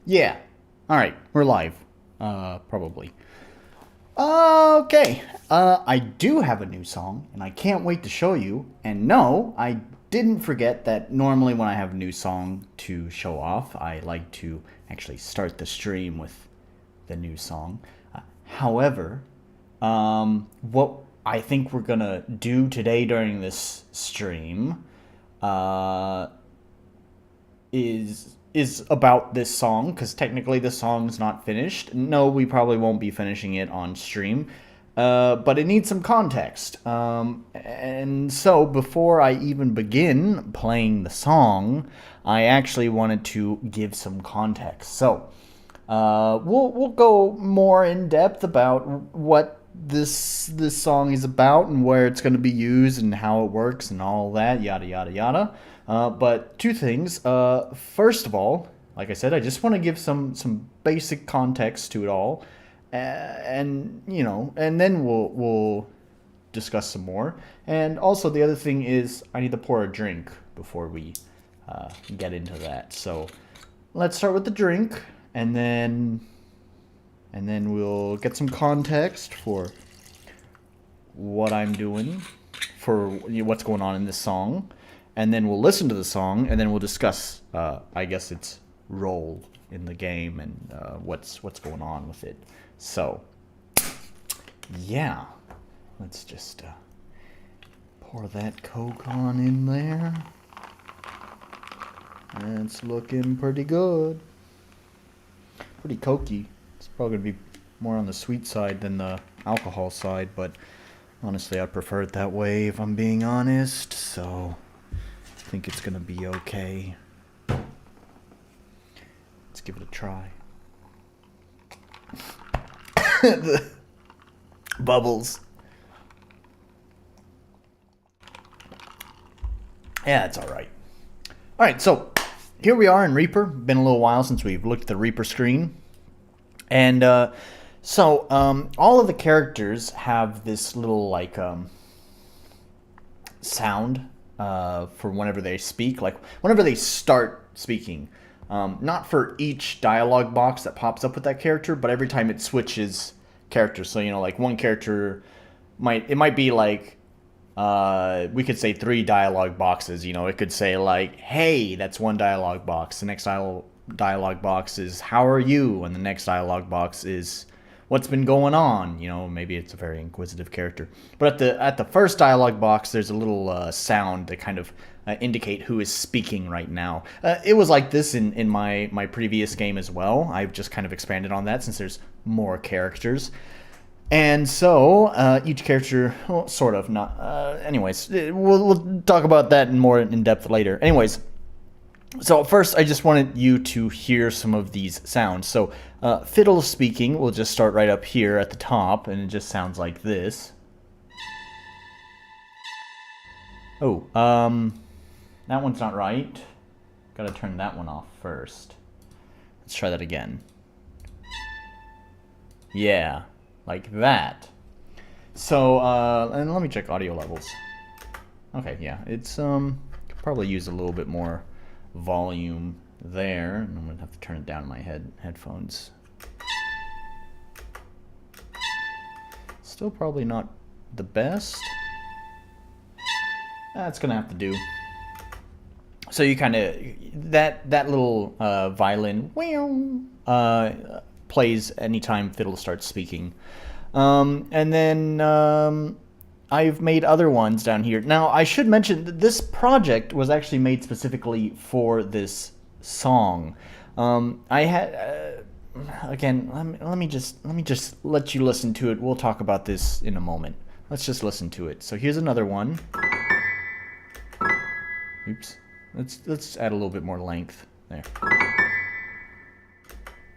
Yeah. All right, we're live. Probably. Okay. I do have a new song, and I can't wait to show you. And no, I didn't forget that normally when I have a new song to show off, I like to actually start the stream with the new song. However, what I think we're gonna do today during this stream, uh, is about this song because technically the song's not finished. No, we probably won't be finishing it on stream, but it needs some context. And so before I even begin playing the song, I actually wanted to give some context. So we'll go more in depth about what this song is about and where it's going to be used and how it works and all that, yada yada yada. But two things. First of all, like I said, I just want to give some basic context to it all, and and then we'll discuss some more. And also the other thing is I need to pour a drink before we get into that. So let's start with the drink, and then we'll get some context for what I'm doing, for what's going on in this song, and then we'll listen to the song, and then we'll discuss, I guess, its role in the game and what's going on with it. So, yeah, let's just pour that Coke on in there. It's looking pretty good. Pretty cokey. It's probably going to be more on the sweet side than the alcohol side, but honestly, I prefer it that way if I'm being honest, so I think it's going to be okay. Let's give it a try. The bubbles. Yeah, it's alright. Alright, so here we are in Reaper. Been a little while since we've looked at the Reaper screen. And all of the characters have this little like sound for whenever they speak, like whenever they start speaking. Not for each dialogue box that pops up with that character, but every time it switches characters. So like one character might be like we could say 3 dialogue boxes. It could say like, "Hey," that's one dialogue box. The next dialogue box is "How are you?" and the next dialogue box is "What's been going on?" Maybe it's a very inquisitive character. But at the first dialogue box, there's a little sound that kind of indicate who is speaking right now. It was like this in my previous game as well. I've just kind of expanded on that since there's more characters. And so each character, well, sort of not. Anyways, we'll talk about that more in depth later. Anyways. So first, I just wanted you to hear some of these sounds. So fiddle speaking, we'll just start right up here at the top, and it just sounds like this. Oh, that one's not right. Gotta turn that one off first. Let's try that again. Yeah, like that. So, and let me check audio levels. Okay, yeah, it's, could probably use a little bit more volume there, and I'm gonna have to turn it down in my headphones. Still probably not the best. That's gonna have to do. So you kind of that little violin plays anytime fiddle starts speaking, and then I've made other ones down here. Now, I should mention that this project was actually made specifically for this song. I had, again, let me just let you listen to it. We'll talk about this in a moment. Let's just listen to it. So here's another one. Oops. Let's add a little bit more length there.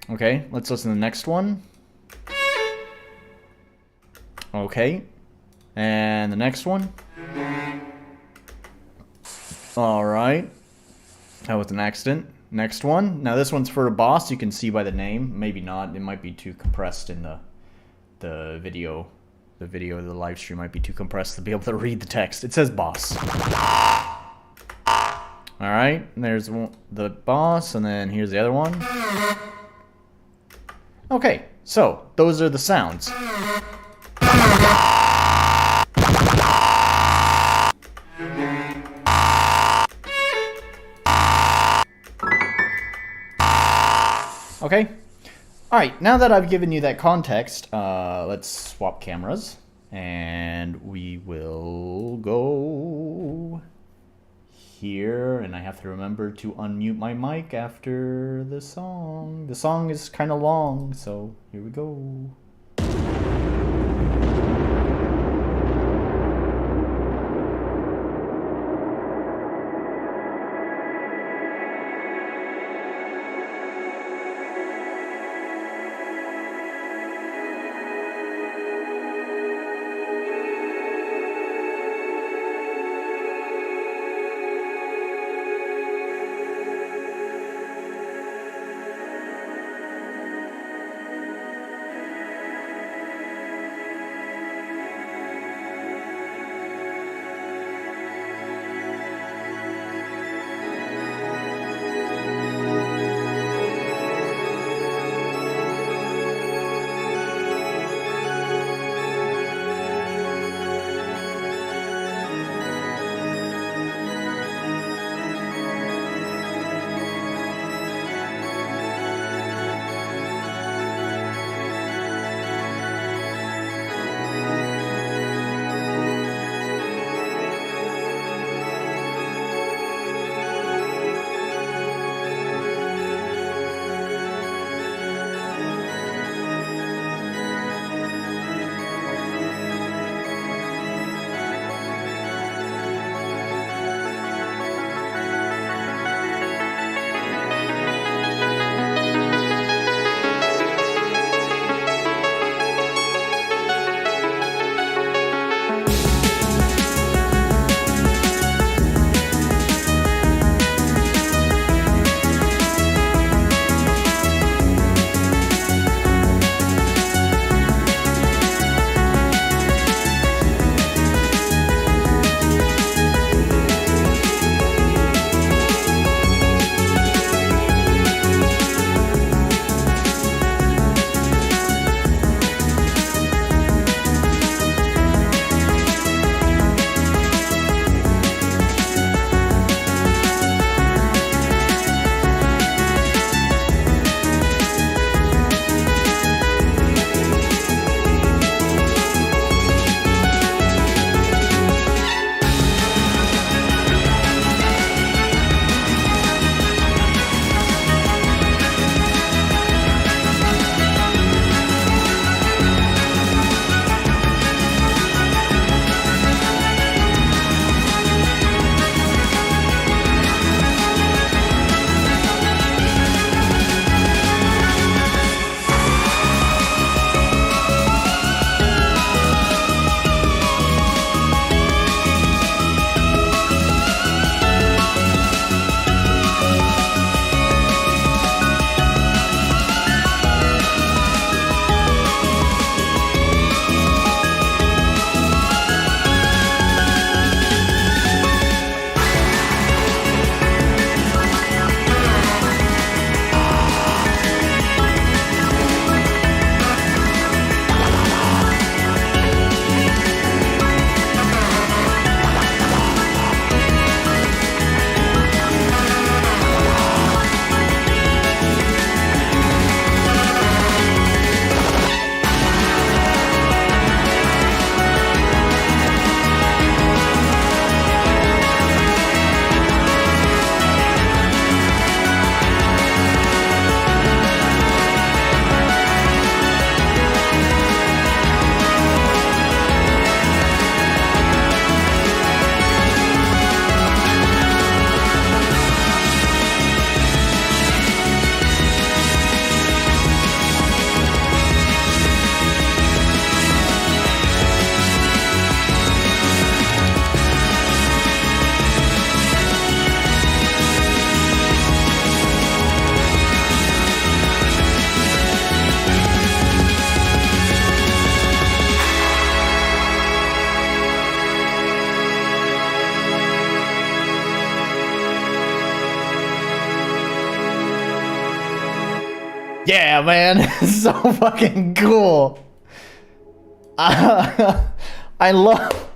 Okay, let's listen to the next one. Okay. And the next one. Alright. That was an accident. Next one. Now this one's for a boss. You can see by the name. Maybe not. It might be too compressed in the video. The video of the live stream might be too compressed to be able to read the text. It says boss. Alright. There's the boss. And then here's the other one. Okay, so those are the sounds. Okay? Alright, now that I've given you that context, let's swap cameras. And we will go here, and I have to remember to unmute my mic after the song. The song is kind of long, so here we go. Yeah, man, it's so fucking cool. I love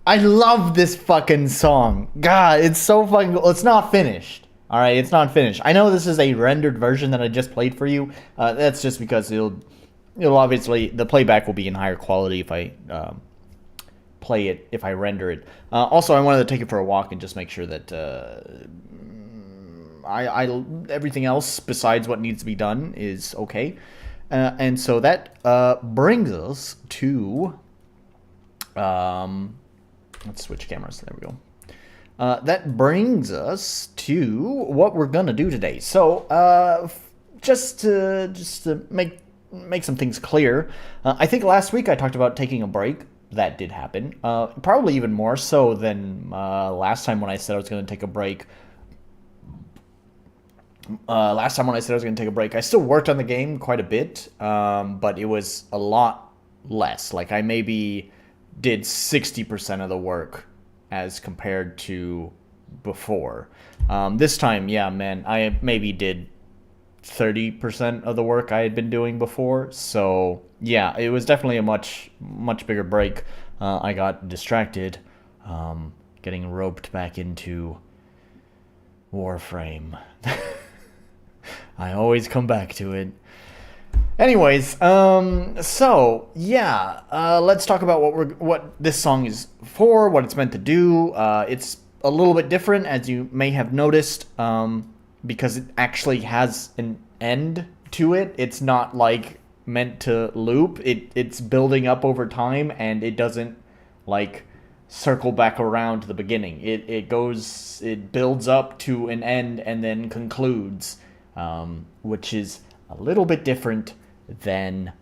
I love this fucking song. God, it's so fucking cool. It's not finished. All right, it's not finished. I know this is a rendered version that I just played for you. That's just because it'll obviously, the playback will be in higher quality if I play it, if I render it. Also, I wanted to take it for a walk and just make sure that everything else besides what needs to be done is okay. And so that brings us to let's switch cameras. There we go. That brings us to what we're gonna do today. So just to make some things clear, I think last week I talked about taking a break. That did happen. Probably even more so than last time when I said I was going to take a break. Last time when I said I was going to take a break, I still worked on the game quite a bit, but it was a lot less. Like, I maybe did 60% of the work as compared to before. This time, yeah, man, I maybe did 30% of the work I had been doing before. So, yeah, it was definitely a much bigger break. I got distracted, getting roped back into Warframe. I always come back to it. Anyways, so yeah, let's talk about what this song is for, what it's meant to do. It's a little bit different, as you may have noticed, because it actually has an end to it. It's not like meant to loop. It's building up over time, and it doesn't like circle back around to the beginning. It builds up to an end and then concludes, which is a little bit different than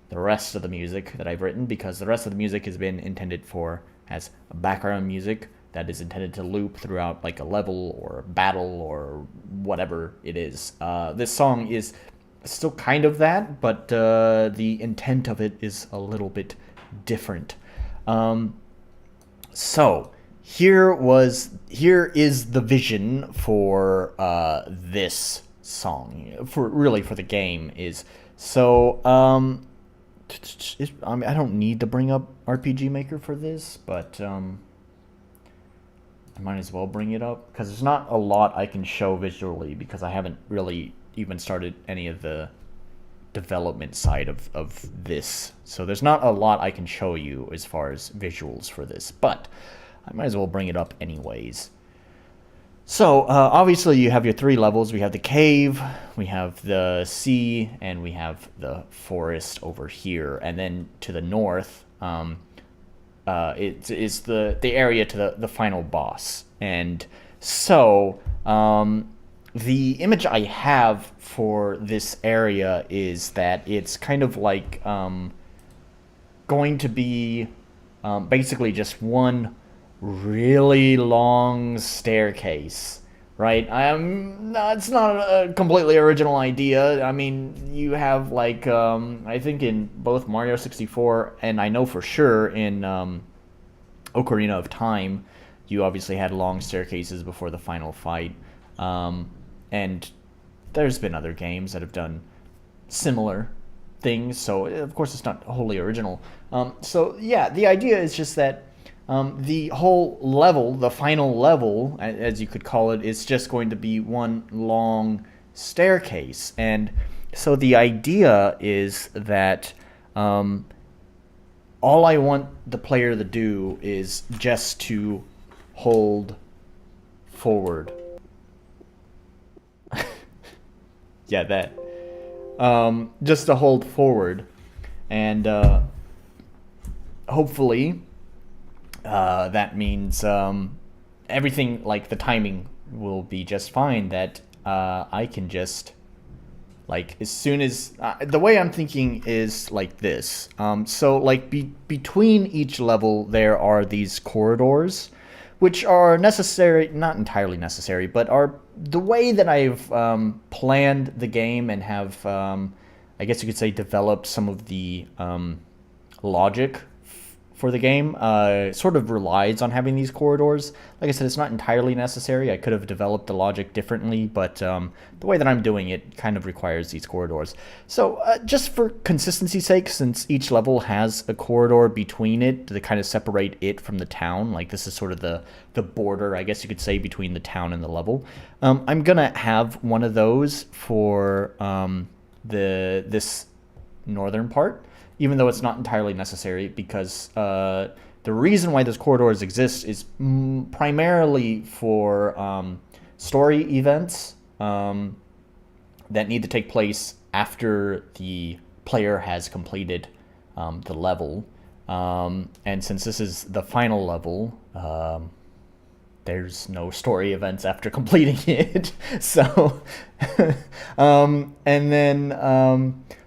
the rest of the music that I've written, because the rest of the music has been intended as background music that is intended to loop throughout like a level or a battle or whatever it is. This song is still kind of that, but the intent of it is a little bit different. So here is the vision for this song, for the game is. So I mean, I don't need to bring up RPG Maker for this, but I might as well bring it up because there's not a lot I can show visually because I haven't really even started any of the development side of this. So there's not a lot I can show you as far as visuals for this, but I might as well bring it up anyways. So obviously you have your three levels. We have the cave, we have the sea, and we have the forest over here. And then to the north, it is the area to the final boss. And so the image I have for this area is that it's kind of like going to be basically just one really long staircase, right? It's not a completely original idea. I mean, you have like I think in both Mario 64 and I know for sure in Ocarina of Time, you obviously had long staircases before the final fight, and there's been other games that have done similar things. So of course it's not wholly original. So yeah, the idea is just that the whole level, the final level, as you could call it, is just going to be one long staircase. And so the idea is that all I want the player to do is just to hold forward. Yeah, that. Just to hold forward. And hopefully that means everything, like the timing will be just fine, that I can just, like, as soon as the way I'm thinking is like this. So like between each level there are these corridors, which are necessary, not entirely necessary, but are the way that I've planned the game and have I guess you could say developed some of the logic for the game sort of relies on having these corridors. Like I said, it's not entirely necessary. I could have developed the logic differently, but the way that I'm doing it kind of requires these corridors. So just for consistency's sake, since each level has a corridor between it to kind of separate it from the town, like this is sort of the border, I guess you could say, between the town and the level, I'm going to have one of those for this northern part, even though it's not entirely necessary, because the reason why those corridors exist is primarily for story events that need to take place after the player has completed the level. And since this is the final level, there's no story events after completing it. So, and then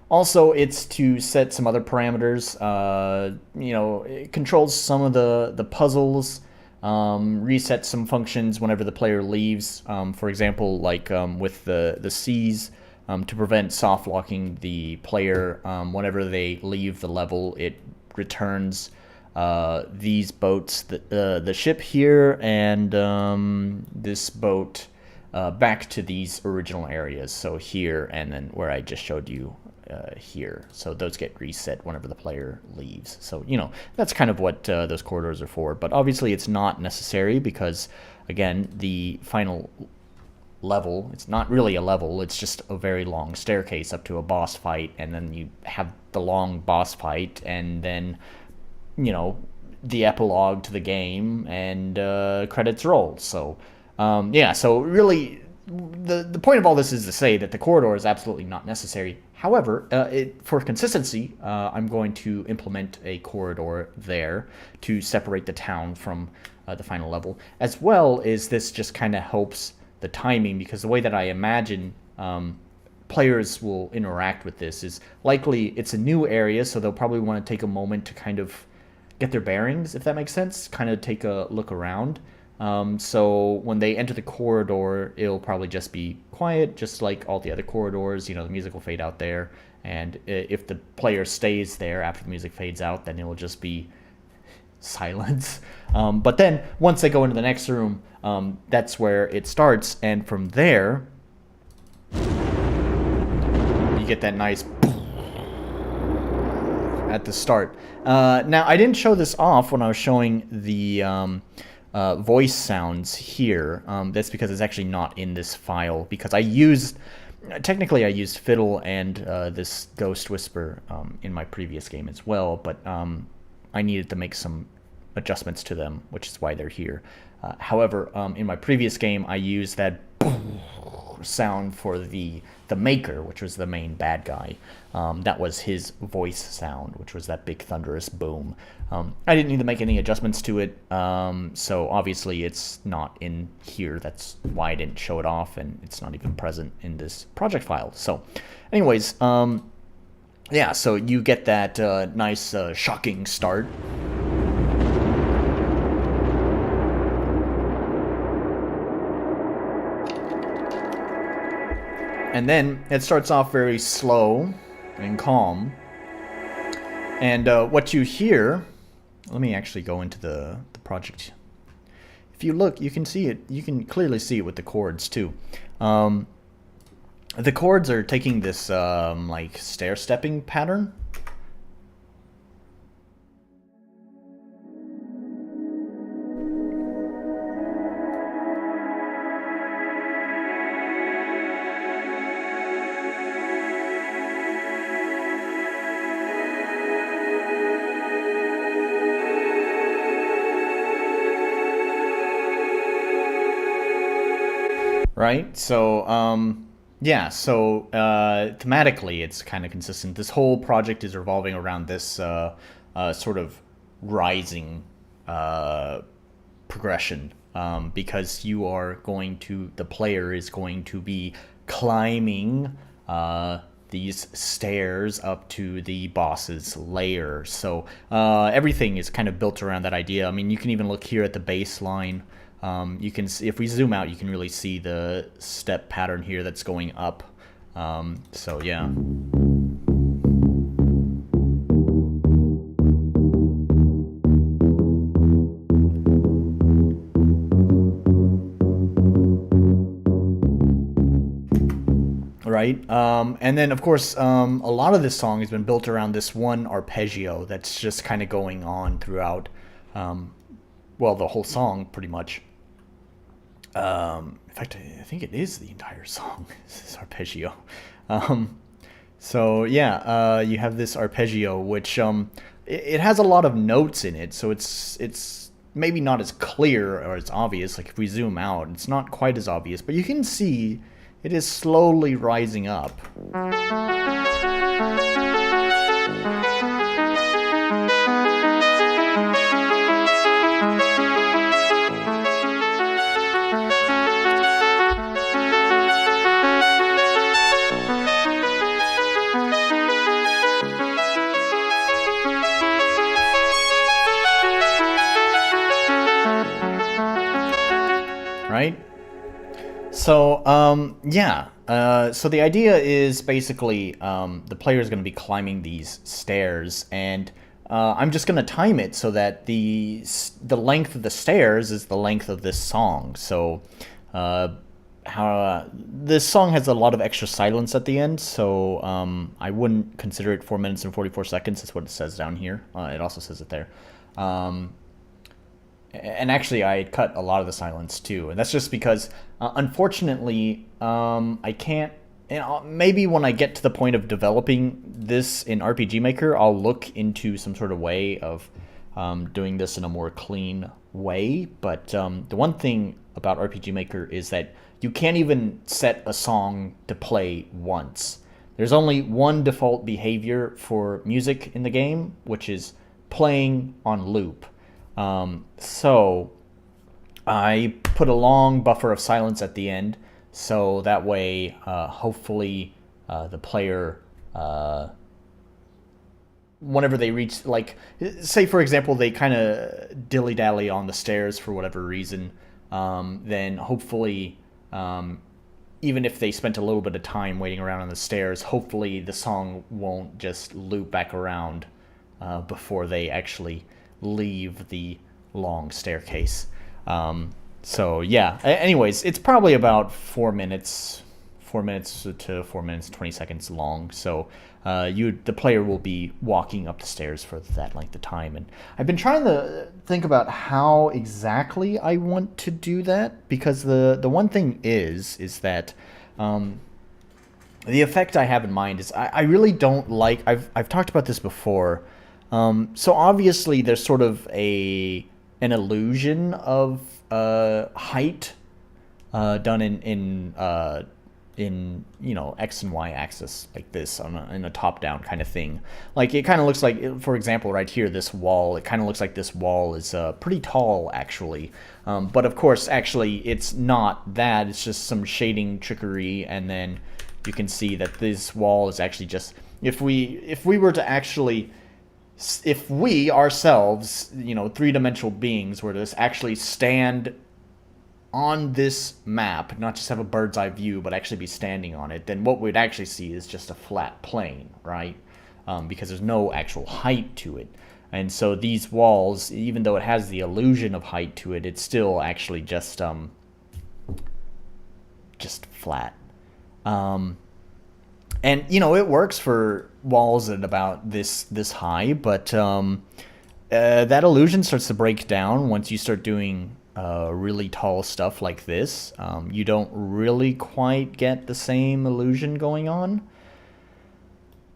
also it's to set some other parameters. It controls some of the puzzles, reset some functions whenever the player leaves. For example, like with the C's, to prevent soft locking the player whenever they leave the level, it returns these boats, the ship here and this boat back to these original areas. So here, and then where I just showed you here. So those get reset whenever the player leaves. So, that's kind of what those corridors are for. But obviously it's not necessary because, again, the final level, it's not really a level, it's just a very long staircase up to a boss fight, and then you have the long boss fight, and then the epilogue to the game, and credits roll. So so really the point of all this is to say that the corridor is absolutely not necessary. However, for consistency, I'm going to implement a corridor there to separate the town from the final level. As well as this just kind of helps the timing, because the way that I imagine players will interact with this is likely it's a new area, so they'll probably want to take a moment to kind of get their bearings, if that makes sense, kind of take a look around. So when they enter the corridor, it'll probably just be quiet, just like all the other corridors. The music will fade out there, and if the player stays there after the music fades out, then it will just be silence. But then once they go into the next room, that's where it starts, and from there you get that nice at the start. Now, I didn't show this off when I was showing the voice sounds here. That's because it's actually not in this file, because I used fiddle and this ghost whisper in my previous game as well, but I needed to make some adjustments to them, which is why they're here. However, in my previous game, I used that sound for the Maker, which was the main bad guy. That was his voice sound, which was that big thunderous boom. I didn't need to make any adjustments to it, so obviously it's not in here. That's why I didn't show it off, and it's not even present in this project file. So anyways, so you get that nice shocking start. And then it starts off very slow and calm. And what you hear, let me actually go into the project. If you look, you can see it. You can clearly see it with the chords too. The chords are taking this like stair-stepping pattern. Right? So, thematically, it's kind of consistent. This whole project is revolving around this sort of rising progression, because the player is going to be climbing these stairs up to the boss's lair. So everything is kind of built around that idea. I mean, you can even look here at the baseline. You can see, if we zoom out, you can really see the step pattern here that's going up. So yeah. right? And then, of course, a lot of this song has been built around this one arpeggio that's just kind of going on throughout, well, the whole song, pretty much. In fact, I think it is the entire song, this arpeggio. Um, so, yeah, you have this arpeggio, which it has a lot of notes in it, so it's maybe not as clear or as obvious. Like, if we zoom out, it's not quite as obvious, but you can see it is slowly rising up. Right? So, yeah. So the idea is basically the player is going to be climbing these stairs, and I'm just going to time it so that the length of the stairs is the length of this song. So, this song has a lot of extra silence at the end, so I wouldn't consider it 4 minutes and 44 seconds. That's what it says down here. It also says it there. And actually, I cut a lot of the silence too, and that's just because, unfortunately, I can't. Maybe when I get to the point of developing this in RPG Maker, I'll look into some sort of way of doing this in a more clean way. But the one thing about RPG Maker is that you can't even set a song to play once. There's only one default behavior for music in the game, which is playing on loop. So I put a long buffer of silence at the end, so that way, hopefully, the player, whenever they reach, like, say for example, they kind of dilly-dally on the stairs for whatever reason, then hopefully, even if they spent a little bit of time waiting around on the stairs, hopefully the song won't just loop back around before they actually leave the long staircase. So yeah, anyways, it's probably about 4 minutes to 4 minutes 20 seconds long. So the player will be walking up the stairs for that length of time. And I've been trying to think about how exactly I want to do that, because the one thing is that the effect I have in mind is I really don't like, I've talked about this before. So obviously there's sort of an illusion of height done in X and Y axis, like this in a top down kind of thing. Like, it kind of looks like, for example, right here, this wall, it kind of looks like this wall is pretty tall actually. But of course, actually, it's not that. It's just some shading trickery, and then you can see that this wall is actually just, if we were to actually, if we ourselves, three-dimensional beings, were to actually stand on this map, not just have a bird's eye view, but actually be standing on it, then what we'd actually see is just a flat plane, right? Because there's no actual height to it. And so these walls, even though it has the illusion of height to it, it's still actually just flat. And, it works for walls at about this high, but that illusion starts to break down once you start doing really tall stuff like this. You don't really quite get the same illusion going on.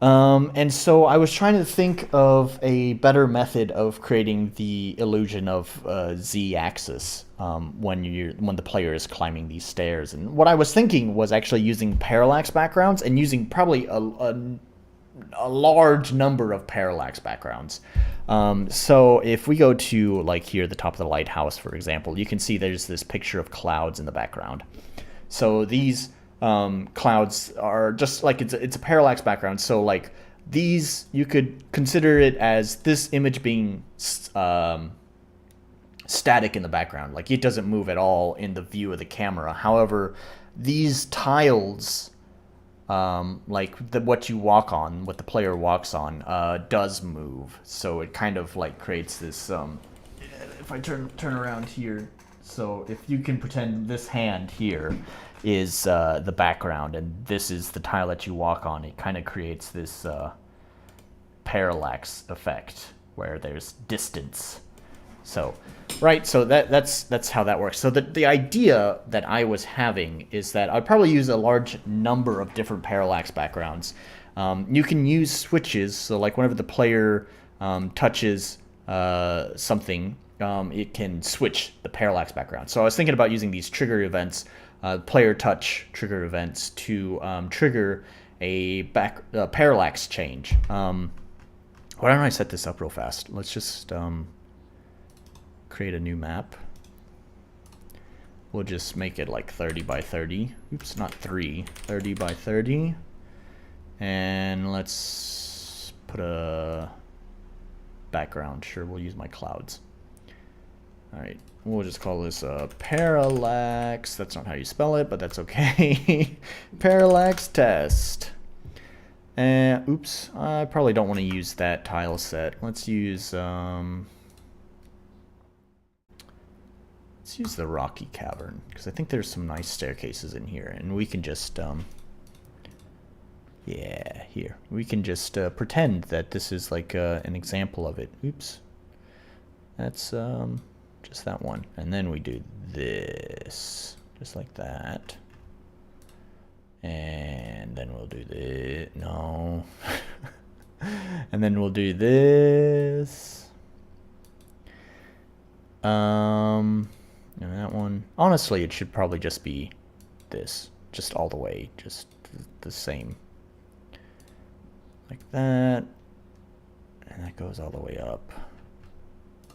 And so I was trying to think of a better method of creating the illusion of z-axis when the player is climbing these stairs. And what I was thinking was actually using parallax backgrounds, and using probably a large number of parallax backgrounds. So if we go to, like, here, the top of the lighthouse, for example, you can see there's this picture of clouds in the background. So these clouds are just like, it's a parallax background. So, like, these, you could consider it as this image being static in the background. Like, it doesn't move at all in the view of the camera. However, these tiles, like what you walk on, what the player walks on, does move. So it kind of like creates this, if I turn around here, So if you can pretend this hand here is the background and this is the tile that you walk on, it kind of creates this parallax effect where there's distance. So, right, so that's how that works. So the idea that I was having is that I'd probably use a large number of different parallax backgrounds. You can use switches, so like whenever the player touches something, it can switch the parallax background. So I was thinking about using these trigger events, player touch trigger events, to trigger a parallax change. Why don't I set this up real fast? Let's just create a new map. We'll just make it like 30 by 30. Oops, not 30 by 30. And let's put a background. Sure, we'll use my clouds. All right, we'll just call this parallax. That's not how you spell it, but that's okay. Parallax test. And oops, I probably don't want to use that tile set. Let's use the rocky cavern, because I think there's some nice staircases in here, and we can just yeah, here we can just pretend that this is like an example of it. Oops, that's just that one, and then we do this just like that, and then we'll do this. No. And then we'll do this. And that one, honestly, it should probably just be this, just all the way, just the same, like that, and that goes all the way up,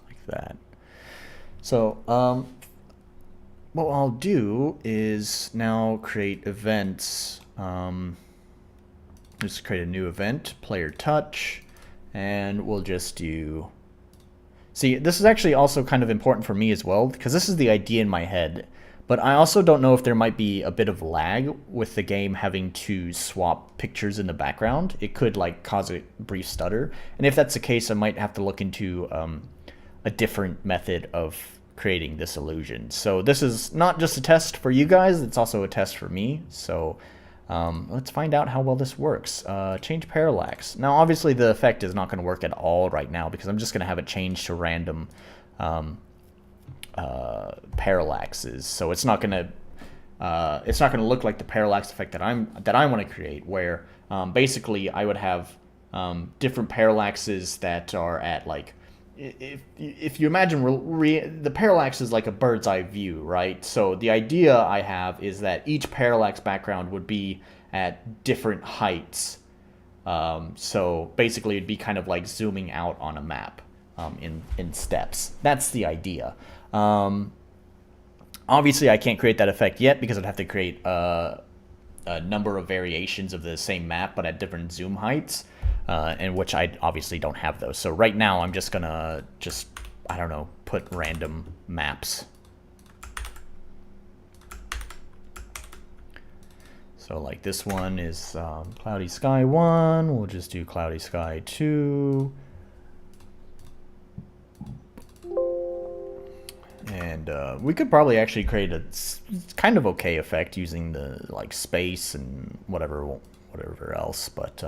like that. So, what I'll do is now create events. Just create a new event, player touch, and we'll just do. See, this is actually also kind of important for me as well, because this is the idea in my head, but I also don't know if there might be a bit of lag with the game having to swap pictures in the background. It could like cause a brief stutter, and if that's the case, I might have to look into a different method of creating this illusion. So this is not just a test for you guys, it's also a test for me. So let's find out how well this works. Change parallax. Now obviously the effect is not going to work at all right now, because I'm just going to have it change to random parallaxes. So it's not going to look like the parallax effect that I want to create, where basically I would have different parallaxes that are at like, if you imagine the parallax is like a bird's eye view, right? So the idea I have is that each parallax background would be at different heights. So basically it'd be kind of like zooming out on a map in steps. That's the idea. Obviously I can't create that effect yet, because I'd have to create a number of variations of the same map but at different zoom heights. And which I obviously don't have those. So right now I'm just gonna I don't know, put random maps. So like this one is Cloudy Sky 1. We'll just do Cloudy Sky 2. And we could probably actually create a kind of okay effect using the like space and whatever else, but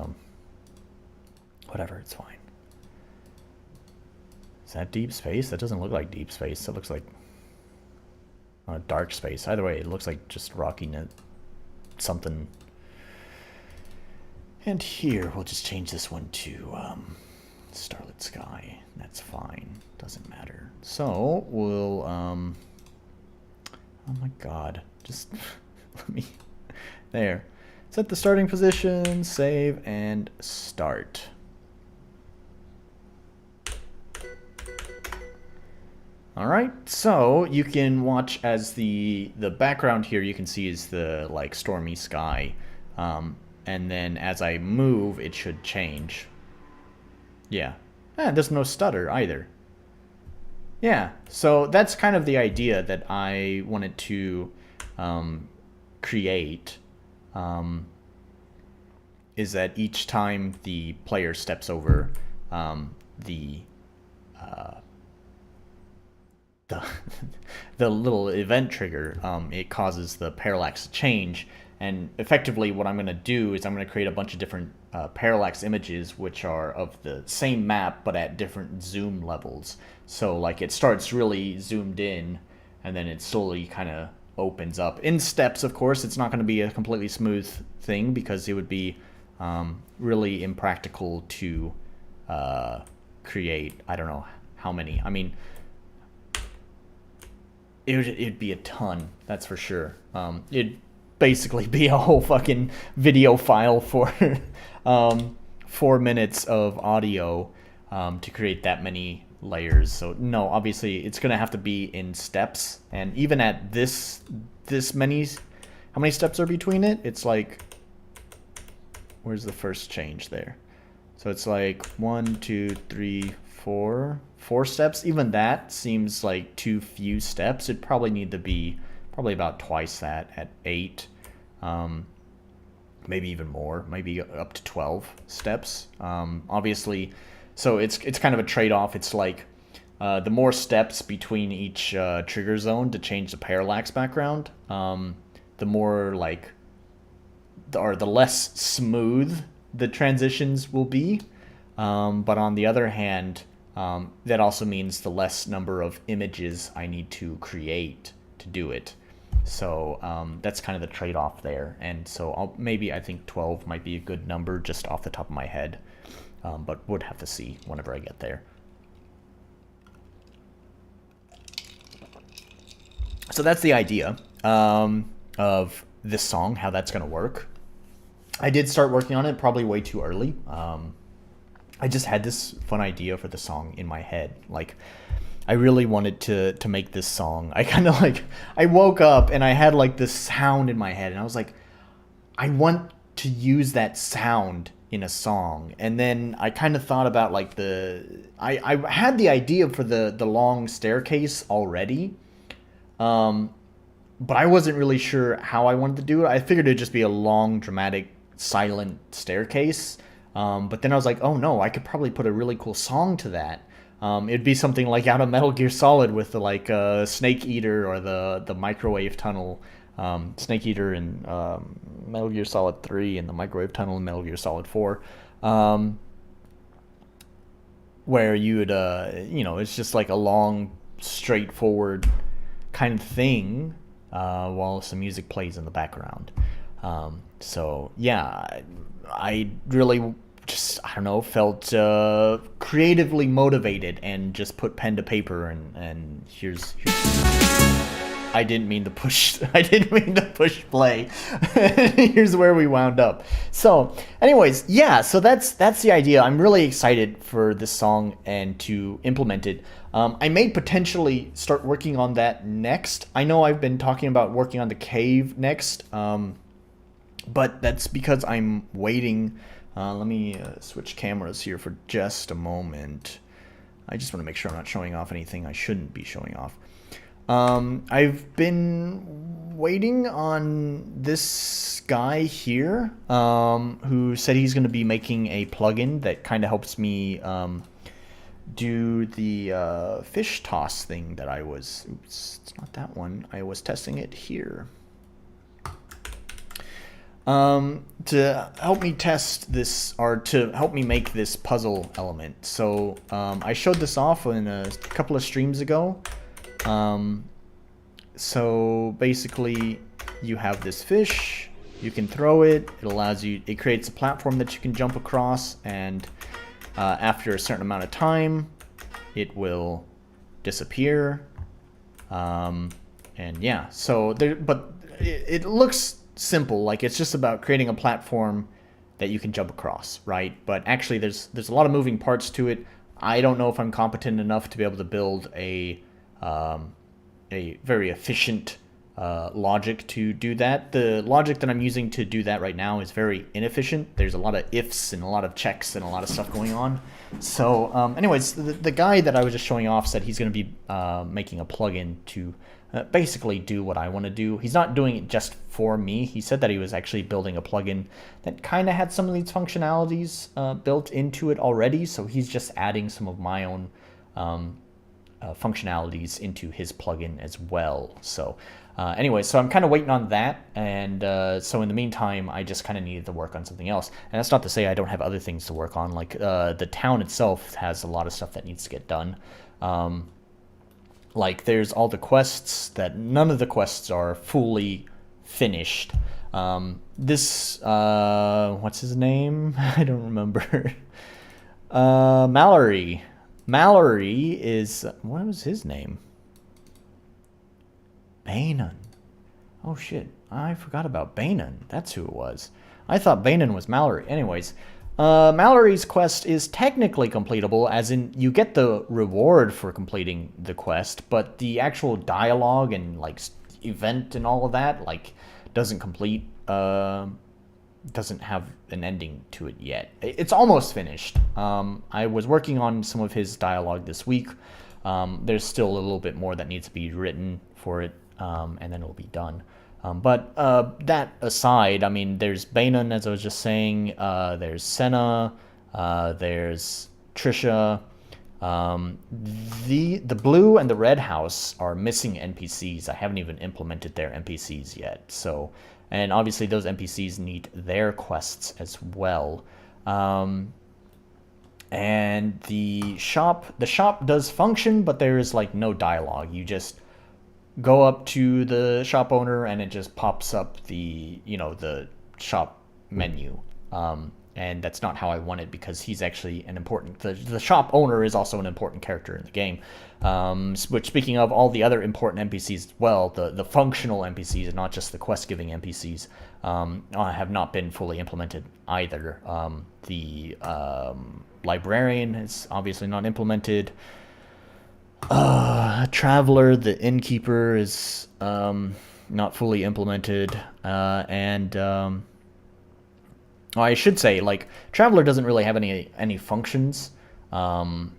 whatever, it's fine. Is that deep space? That doesn't look like deep space. That looks like dark space. Either way, it looks like just rocky something. And here, we'll just change this one to Starlit Sky. That's fine. Doesn't matter. So, we'll, oh my god. Just, let me, there. Set the starting position, save, and start. Alright, so you can watch as the background here you can see is the like stormy sky, and then as I move it should change. Yeah, there's no stutter either. Yeah, so that's kind of the idea that I wanted to create, is that each time the player steps over the little event trigger, it causes the parallax to change. And effectively, what I'm going to do is I'm going to create a bunch of different parallax images, which are of the same map but at different zoom levels. So like it starts really zoomed in, and then it slowly kind of opens up in steps. Of course, it's not going to be a completely smooth thing because it would be really impractical to create. I don't know how many. I mean, it'd be a ton, that's for sure. It'd basically be a whole fucking video file for 4 minutes of audio to create that many layers. So no, obviously it's gonna have to be in steps, and even at this many, how many steps are between it? It's like, where's the first change there? So it's like 1, 2, 3, 4 steps. Even that seems like too few steps. It'd probably need to be probably about twice that at 8, maybe even more, maybe up to 12 steps. Obviously, so it's kind of a trade-off. It's like the more steps between each trigger zone to change the parallax background, the more like, or the less smooth the transitions will be. But on the other hand, that also means the less number of images I need to create to do it. So that's kind of the trade-off there. And so I think 12 might be a good number just off the top of my head, but would have to see whenever I get there. So that's the idea of this song, how that's going to work. I did start working on it probably way too early. I just had this fun idea for the song in my head. Like, I really wanted to make this song. I kind of like, I woke up and I had like this sound in my head, and I was like, I want to use that sound in a song. And then I kind of thought about like I had the idea for the long staircase already. But I wasn't really sure how I wanted to do it. I figured it'd just be a long, dramatic, silent staircase. But then I was like, oh no, I could probably put a really cool song to that. It'd be something like out of Metal Gear Solid with the like Snake Eater or the microwave tunnel. Snake Eater in Metal Gear Solid 3 and the microwave tunnel in Metal Gear Solid 4. Where you would, it's just like a long, straightforward kind of thing while some music plays in the background. So yeah, I really just, I don't know, felt creatively motivated and just put pen to paper and here's I didn't mean to push play. Here's where we wound up. So anyways, yeah, so that's the idea. I'm really excited for this song and to implement it. I may potentially start working on that next. I know I've been talking about working on the cave next, but that's because I'm waiting. Let me switch cameras here for just a moment. I just want to make sure I'm not showing off anything I shouldn't be showing off. I've been waiting on this guy here, who said he's going to be making a plugin that kind of helps me do the fish toss thing that oops, it's not that one. I was testing it here. To help me test this, or to help me make this puzzle element. So I showed this off in a couple of streams ago. So basically you have this fish, you can throw it, it creates a platform that you can jump across, and after a certain amount of time it will disappear. And yeah, so but it looks simple, like it's just about creating a platform that you can jump across, right? But actually there's a lot of moving parts to it. I don't know if I'm competent enough to be able to build a very efficient logic to do that. The logic that I'm using to do that right now is very inefficient. There's a lot of ifs and a lot of checks and a lot of stuff going on. So anyways, the guy that I was just showing off said he's going to be making a plugin to basically do what I want to do. He's not doing it just for me. He said that he was actually building a plugin that kind of had some of these functionalities built into it already. So he's just adding some of my own functionalities into his plugin as well. So anyway, so I'm kind of waiting on that, and so in the meantime, I just kind of needed to work on something else. And that's not to say I don't have other things to work on. Like the town itself has a lot of stuff that needs to get done. Like there's all the quests that none of the quests are fully finished. This what's his name? I don't remember. Mallory. Mallory is, what was his name? Bainan. Oh shit, I forgot about Bainan. That's who it was. I thought Bainan was Mallory. Anyways, Mallory's quest is technically completable, as in you get the reward for completing the quest, but the actual dialogue and like event and all of that like doesn't complete. Doesn't have an ending to it yet. It's almost finished. I was working on some of his dialogue this week. There's still a little bit more that needs to be written for it, and then it'll be done. But that aside, I mean, there's Bainan, as I was just saying. There's Senna. There's Trisha. The blue and the red house are missing NPCs. I haven't even implemented their NPCs yet. So, and obviously those NPCs need their quests as well. And the shop does function, but there is like no dialogue. You just go up to the shop owner and it just pops up the, the shop menu. And that's not how I want it, because he's actually an important... The shop owner is also an important character in the game. Which, speaking of all the other important NPCs as well, the functional NPCs, not just the quest-giving NPCs, have not been fully implemented either. The librarian is obviously not implemented. Traveler, the innkeeper, is not fully implemented. I should say, like, Traveler doesn't really have any functions. Unlike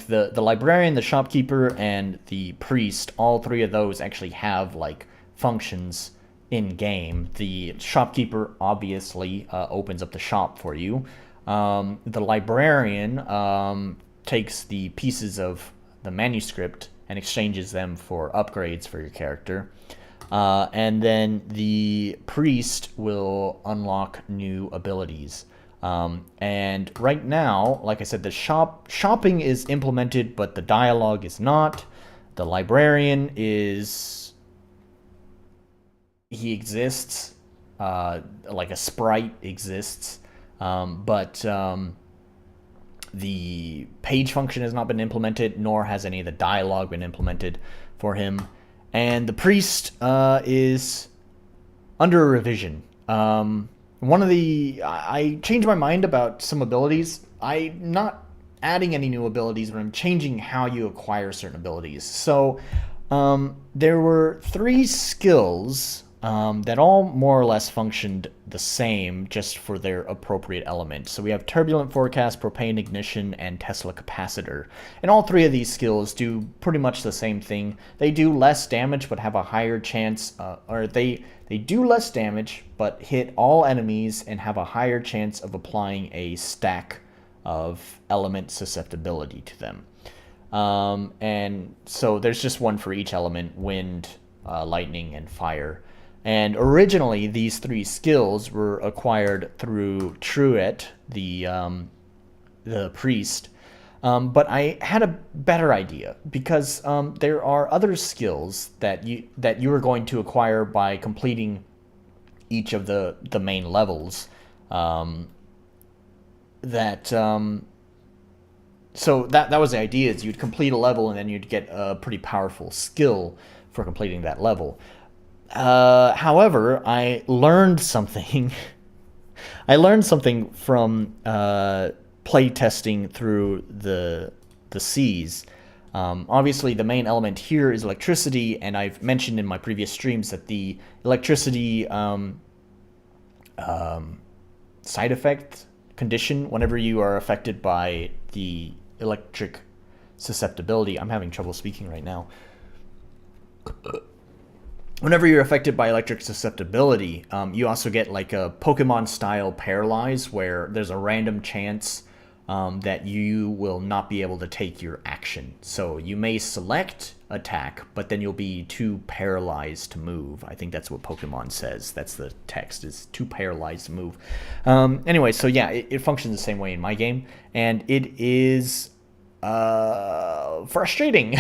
the librarian, the shopkeeper, and the priest, all three of those actually have, like, functions in-game. The shopkeeper obviously opens up the shop for you. The librarian takes the pieces of the manuscript and exchanges them for upgrades for your character. And then the priest will unlock new abilities. And right now, like I said, the shopping is implemented, but the dialogue is not. The librarian he exists, like a sprite exists, but the page function has not been implemented, nor has any of the dialogue been implemented for him. And the priest is under revision. I changed my mind about some abilities. I'm not adding any new abilities, but I'm changing how you acquire certain abilities. So there were 3 skills that all more or less functioned the same, just for their appropriate element. So we have Turbulent Forecast, Propane Ignition, and Tesla Capacitor. And all 3 of these skills do pretty much the same thing. They do less damage, but have a higher chance, they do less damage, but hit all enemies and have a higher chance of applying a stack of element susceptibility to them. And so there's just one for each element: wind, lightning, and fire. And originally, these 3 skills were acquired through Truet, the priest. But I had a better idea, because there are other skills that you are going to acquire by completing each of the main levels. So that was the idea: is you'd complete a level and then you'd get a pretty powerful skill for completing that level. However, I learned something. I learned something from play testing through the seas. Obviously, the main element here is electricity, and I've mentioned in my previous streams that the electricity side effect condition, whenever you are affected by the electric susceptibility. I'm having trouble speaking right now. Whenever you're affected by electric susceptibility, you also get like a Pokemon-style paralyze, where there's a random chance that you will not be able to take your action. So you may select attack, but then you'll be too paralyzed to move. I think that's what Pokemon says. That's the text, is too paralyzed to move. Anyway, so yeah, it functions the same way in my game, and it is frustrating.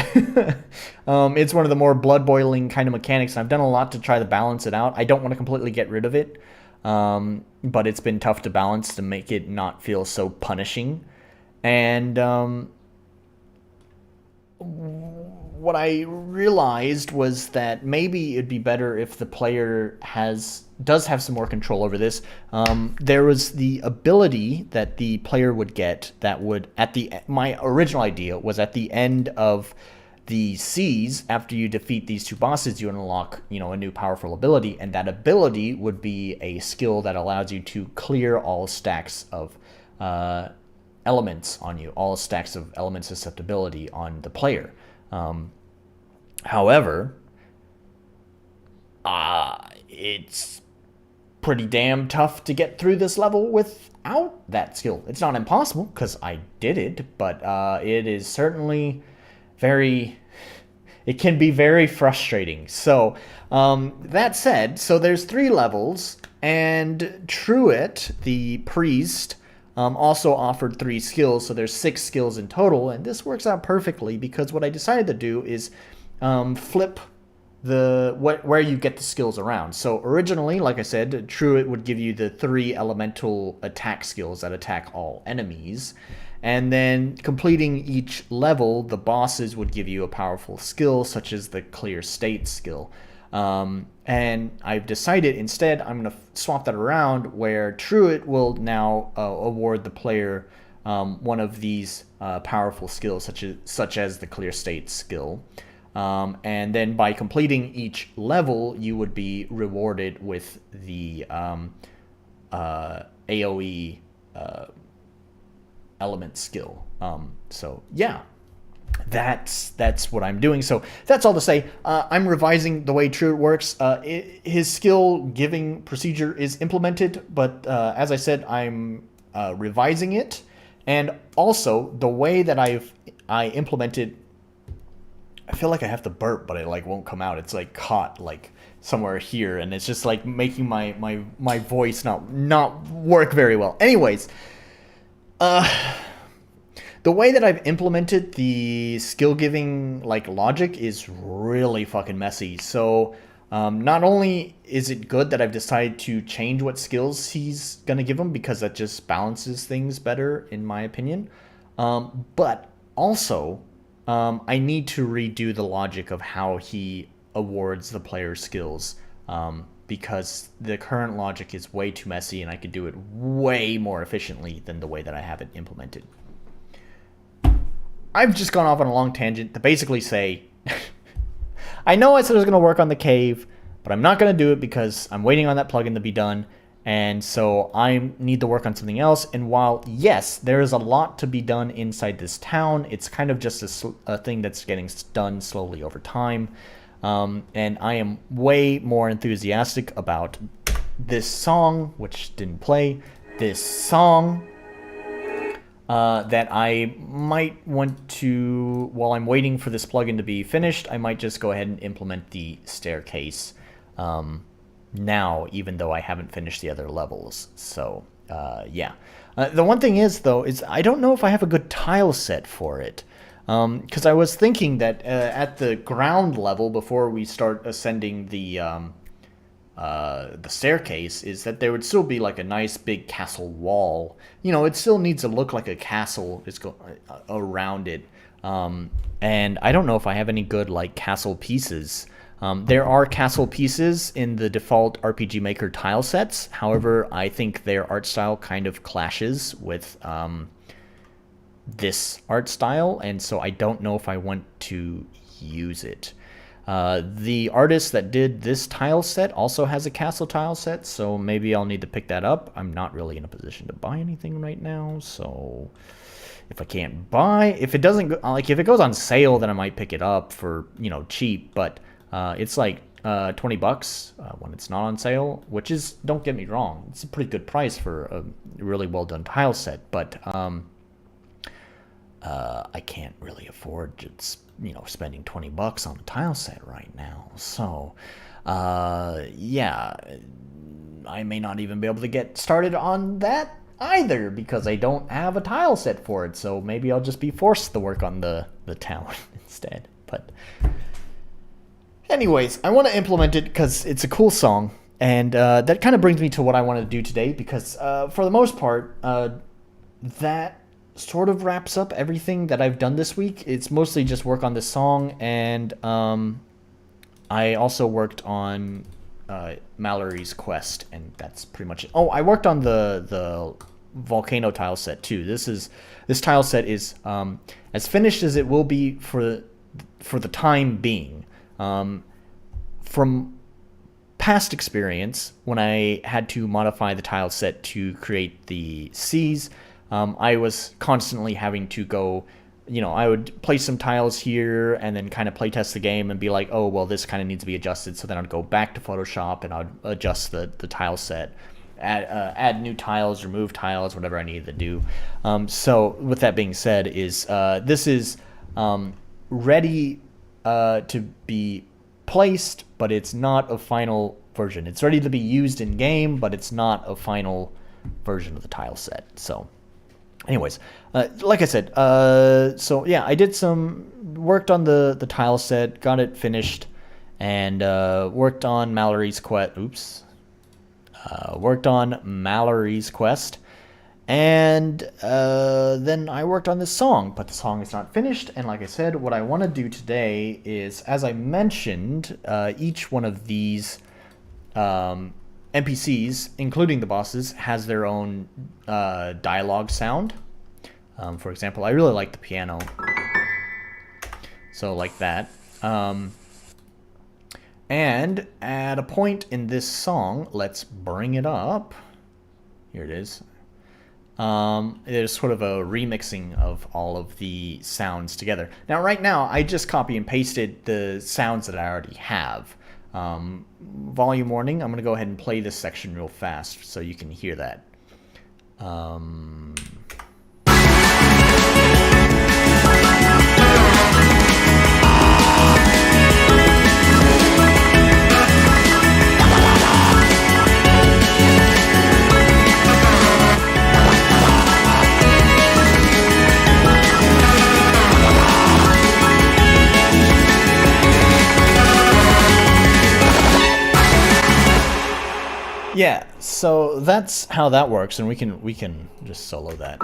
It's one of the more blood-boiling kind of mechanics, and I've done a lot to try to balance it out. I don't want to completely get rid of it, but it's been tough to balance to make it not feel so punishing. And what I realized was that maybe it'd be better if the player does have some more control over this. There was the ability that the player would get that would, my original idea was at the end of the seas, after you defeat these two bosses, you unlock, a new powerful ability, and that ability would be a skill that allows you to clear all stacks of elements on you, all stacks of element susceptibility on the player. However, it's pretty damn tough to get through this level without that skill. It's not impossible, because I did it, but it is certainly it can be very frustrating. So, that said, so there's 3 levels, and Truett, the priest, also offered 3 skills, so there's 6 skills in total, and this works out perfectly, because what I decided to do is flip where you get the skills around. So originally, like I said, Truett would give you the 3 elemental attack skills that attack all enemies. And then completing each level, the bosses would give you a powerful skill, such as the Clear State skill. And I've decided instead I'm going to swap that around, where Truett will now award the player one of these powerful skills, such as the Clear State skill. And then by completing each level, you would be rewarded with the AoE element skill. So yeah, that's what I'm doing. So that's all to say, I'm revising the way Truett works. His skill giving procedure is implemented, but as I said, I'm revising it. And also the way that I implemented, I feel like I have to burp, but it won't come out. It's caught somewhere here, and it's just making my voice not work very well. Anyways, the way that I've implemented the skill giving logic is really fucking messy. So not only is it good that I've decided to change what skills he's gonna give him, because that just balances things better in my opinion, but also I need to redo the logic of how he awards the player's skills, because the current logic is way too messy, and I could do it way more efficiently than the way that I have it implemented. I've just gone off on a long tangent to basically say, I know I said I was going to work on the cave, but I'm not going to do it because I'm waiting on that plugin to be done, and so I need to work on something else. And while, yes, there is a lot to be done inside this town, it's kind of just a thing that's getting done slowly over time. And I am way more enthusiastic about this song, which didn't play, this song that I might want to, while I'm waiting for this plugin to be finished, I might just go ahead and implement the staircase now, even though I haven't finished the other levels. So, yeah. The one thing is, though, is I don't know if I have a good tile set for it. Because I was thinking that at the ground level, before we start ascending the staircase, is that there would still be a nice big castle wall. It still needs to look like a castle around it. And I don't know if I have any good castle pieces. There are castle pieces in the default RPG Maker tile sets. However, I think their art style kind of clashes with this art style, and so I don't know if I want to use it. The artist that did this tile set also has a castle tile set, so maybe I'll need to pick that up. I'm not really in a position to buy anything right now, so if I can't buy, if it doesn't go, if it goes on sale, then I might pick it up for cheap, but it's $20 when it's not on sale, which is, don't get me wrong, it's a pretty good price for a really well done tile set, but I can't really afford just, spending $20 on a tile set right now. So, yeah, I may not even be able to get started on that either because I don't have a tile set for it. So maybe I'll just be forced to work on the town instead. But anyways, I want to implement it because it's a cool song. And that kind of brings me to what I want to do today because for the most part, that sort of wraps up everything that I've done this week. It's mostly just work on this song, and I also worked on Mallory's quest, and that's pretty much it. Oh, I worked on the Volcano Tile Set too. This tile set is as finished as it will be for the time being. From past experience, when I had to modify the tile set to create the seas, I was constantly having to go, I would place some tiles here and then kind of play test the game and be like, oh, well, this kind of needs to be adjusted. So then I'd go back to Photoshop and I'd adjust the tile set, add new tiles, remove tiles, whatever I needed to do. So with that being said, this is ready to be placed, but it's not a final version. It's ready to be used in game, but it's not a final version of the tile set. So anyways, like I said, so yeah, I did worked on the tile set, got it finished, and worked on Mallory's quest. Worked on Mallory's quest, and then I worked on this song, but the song is not finished. And like I said, what I want to do today is, as I mentioned, each one of these NPCs, including the bosses, has their own dialogue sound. For example, I really like the piano, so like that. And at a point in this song, let's bring it up. Here it is. There's sort of a remixing of all of the sounds together. Now, right now, I just copy and pasted the sounds that I already have. Volume warning, I'm going to go ahead and play this section real fast so you can hear that. Yeah, so that's how that works, and we can just solo that.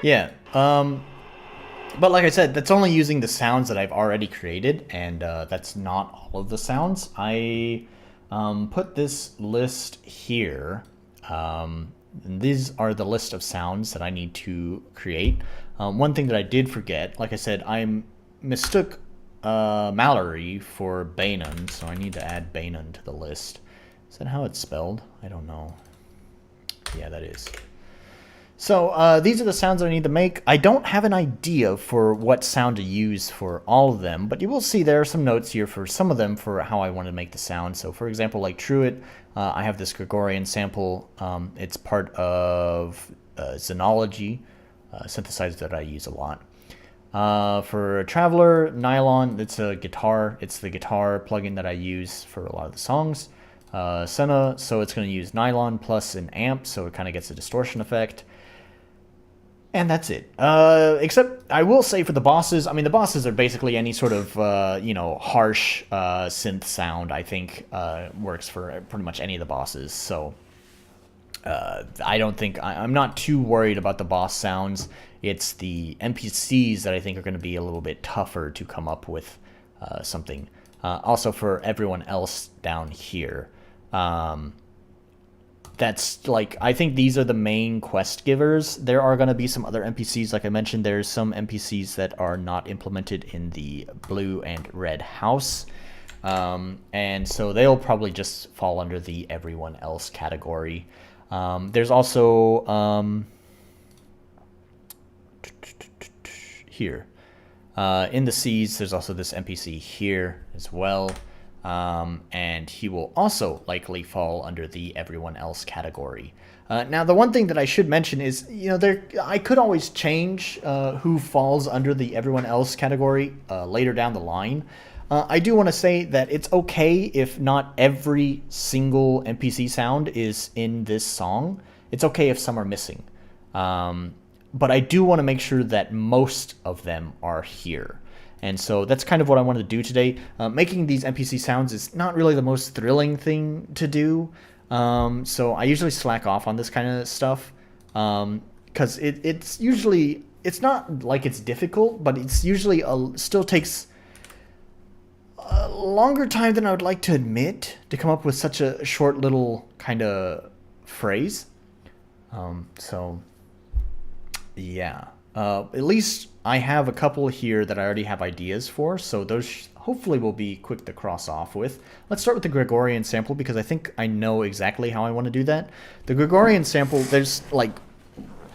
Yeah. But like I said, that's only using the sounds that I've already created, and that's not all of the sounds. I put this list here. And these are the list of sounds that I need to create. One thing that I did forget, like I said, I mistook Mallory for Banon, so I need to add Banon to the list. Is that how it's spelled? I don't know. Yeah, that is. So these are the sounds that I need to make. I don't have an idea for what sound to use for all of them, but you will see there are some notes here for some of them for how I want to make the sound. So for example, like Truett, I have this Gregorian sample. It's part of Xenology, synthesizer that I use a lot. For Traveler, Nylon, it's a guitar. It's the guitar plugin that I use for a lot of the songs. Senna, so it's going to use Nylon plus an amp, so it kind of gets a distortion effect. And that's it. Except I will say for the bosses, I mean, the bosses are basically any sort of, harsh synth sound, I think, works for pretty much any of the bosses. So I don't think, I'm not too worried about the boss sounds. It's the NPCs that I think are going to be a little bit tougher to come up with something. Also for everyone else down here. That's like, I think these are the main quest givers. There are going to be some other NPCs. Like I mentioned, there's some NPCs that are not implemented in the blue and red house. And so they'll probably just fall under the everyone else category. There's also here in the C's, there's also this NPC here as well. And he will also likely fall under the everyone else category. Now, the one thing that I should mention is, I could always change who falls under the everyone else category later down the line. I do want to say that it's okay if not every single NPC sound is in this song. It's okay if some are missing. But I do want to make sure that most of them are here. And so that's kind of what I wanted to do today. Making these NPC sounds is not really the most thrilling thing to do. So I usually slack off on this kind of stuff. Because it's not like it's difficult, but it's usually still takes a longer time than I would like to admit to come up with such a short little kind of phrase. So yeah. At least I have a couple here that I already have ideas for, so those hopefully will be quick to cross off with. Let's start with the Gregorian sample, because I think I know exactly how I want to do that. The Gregorian sample,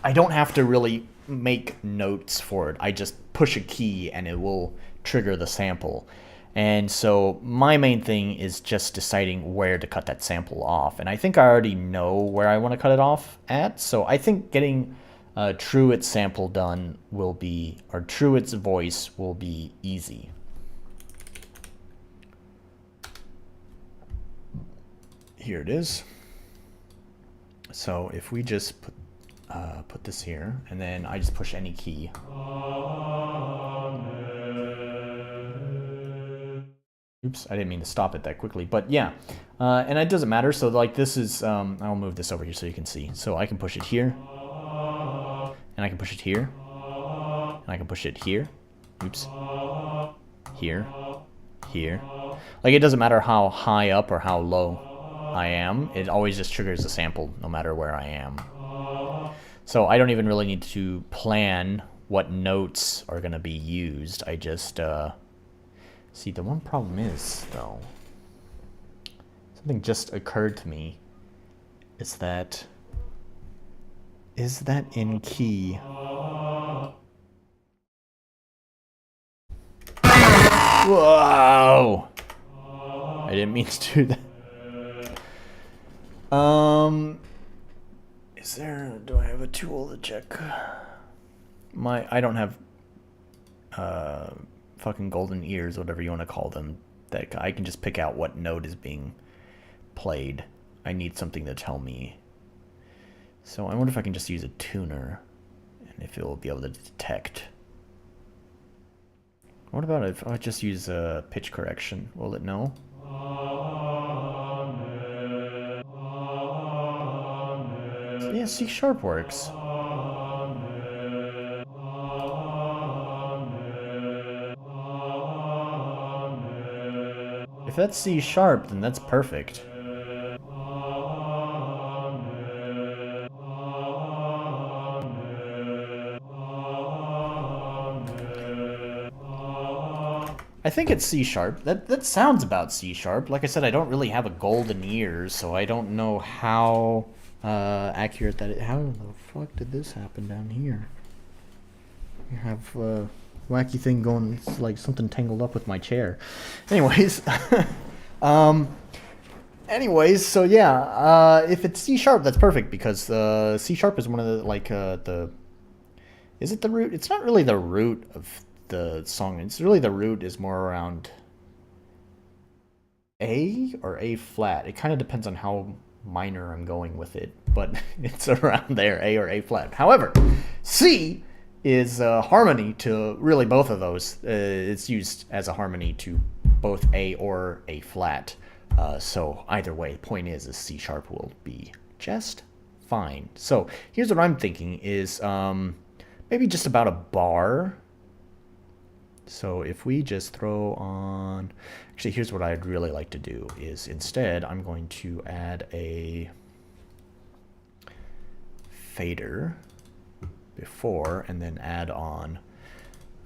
I don't have to really make notes for it. I just push a key and it will trigger the sample. And so my main thing is just deciding where to cut that sample off. And I think I already know where I want to cut it off at, so I think getting Truett's sample done will be, or Truett's voice will be easy. Here it is. So if we just put this here, and then I just push any key. Oops, I didn't mean to stop it that quickly, but yeah. And it doesn't matter, so like this is, I'll move this over here so you can see. So I can push it here. And I can push it here. And I can push it here. Oops. Here. Here. Like, it doesn't matter how high up or how low I am. It always just triggers the sample no matter where I am. So I don't even really need to plan what notes are going to be used. I just... See, the one problem is, though... Something just occurred to me. Is that in key? Whoa! I didn't mean to do that. Do I have a tool to check? I don't have fucking golden ears, whatever you want to call them, that I can just pick out what note is being played. I need something to tell me. So I wonder if I can just use a tuner, and if it will be able to detect. What about if I just use a pitch correction? Will it know? Yeah, C sharp works. If that's C sharp, then that's perfect. I think it's C sharp. That sounds about C sharp. Like I said, I don't really have a golden ear, so I don't know how accurate that is. How the fuck did this happen down here? You have a wacky thing going. It's like something tangled up with my chair. Anyways, so yeah, if it's C sharp, that's perfect, because C sharp is one of the is it the root? It's not really the root of the song. It's really the root is more around A or A flat. It kind of depends on how minor I'm going with it, but it's around there, A or A flat. However, C is harmony to really both of those. It's used as a harmony to both A or A flat. So either way, the point is C sharp will be just fine. So here's what I'm thinking is maybe just about a bar. So if we just throw on, actually here's what I'd really like to do is instead I'm going to add a fader before and then add on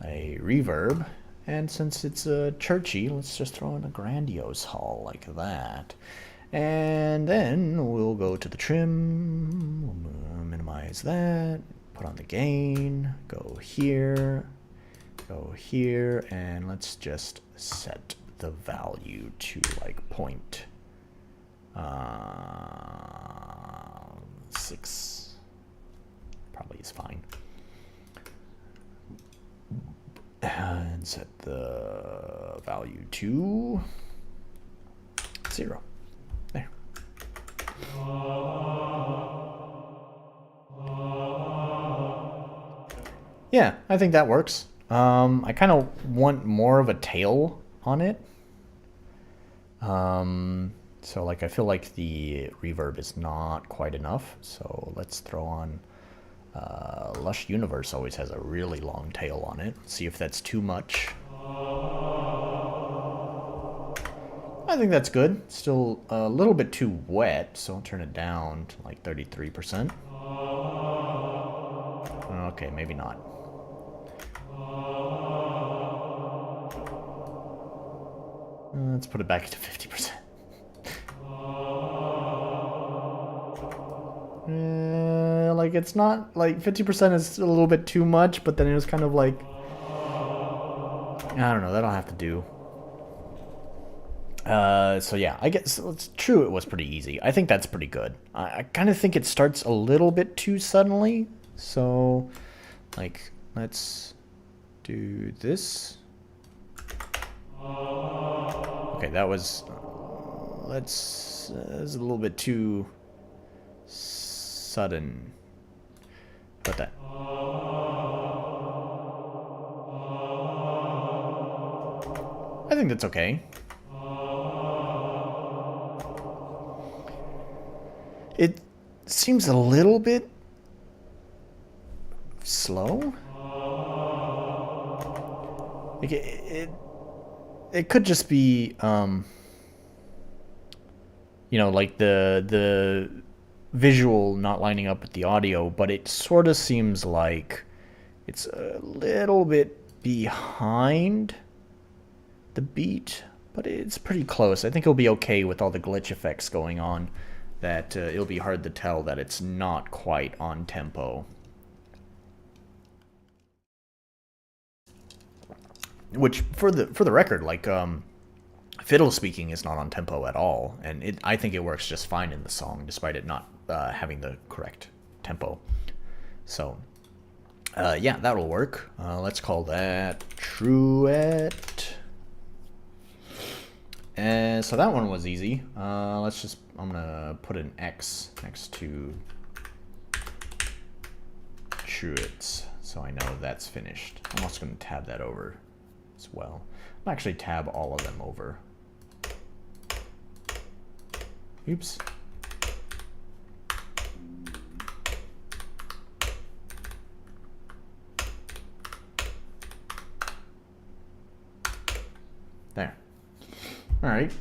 a reverb And since it's churchy, let's just throw in a grandiose hall like that. And then we'll go to the trim, we'll minimize that, put on the gain, go here, and let's just set the value to like 0.6. Probably is fine. And set the value to 0. There. Yeah, I think that works. I kind of want more of a tail on it. So like I feel like the reverb is not quite enough. So let's throw on Lush Universe always has a really long tail on it. See if that's too much. I think that's good. Still a little bit too wet, so I'll turn it down to like 33%. Okay, maybe not. Let's put it back to 50%. Like it's not like 50% is a little bit too much, but then it was kind of like I don't know. That'll have to do. So yeah, I guess it's true. It was pretty easy. I think that's pretty good. I kind of think it starts a little bit too suddenly. So, like, let's do this. Okay, that was. That's a little bit too sudden. But that. I think that's okay. It seems a little bit slow. Like it could just be you know, like the visual not lining up with the audio, but it sort of seems like it's a little bit behind the beat, but it's pretty close. I think it'll be okay with all the glitch effects going on, that it'll be hard to tell that it's not quite on tempo. Which, for the record, like, fiddle speaking is not on tempo at all, and I think it works just fine in the song, despite it not having the correct tempo. So, yeah, that'll work. Let's call that Truet. And so that one was easy. I'm gonna put an X next to Truets, so I know that's finished. I'm also gonna tab that over as well. I'll actually tab all of them over. Oops. There. All right.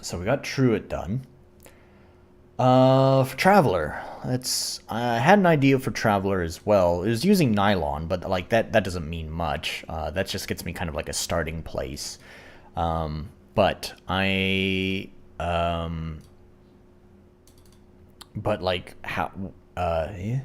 So we got Truet done. For Traveler, I had an idea for Traveler as well. It was using nylon, but like that doesn't mean much. That just gets me kind of like a starting place. But like how yeah.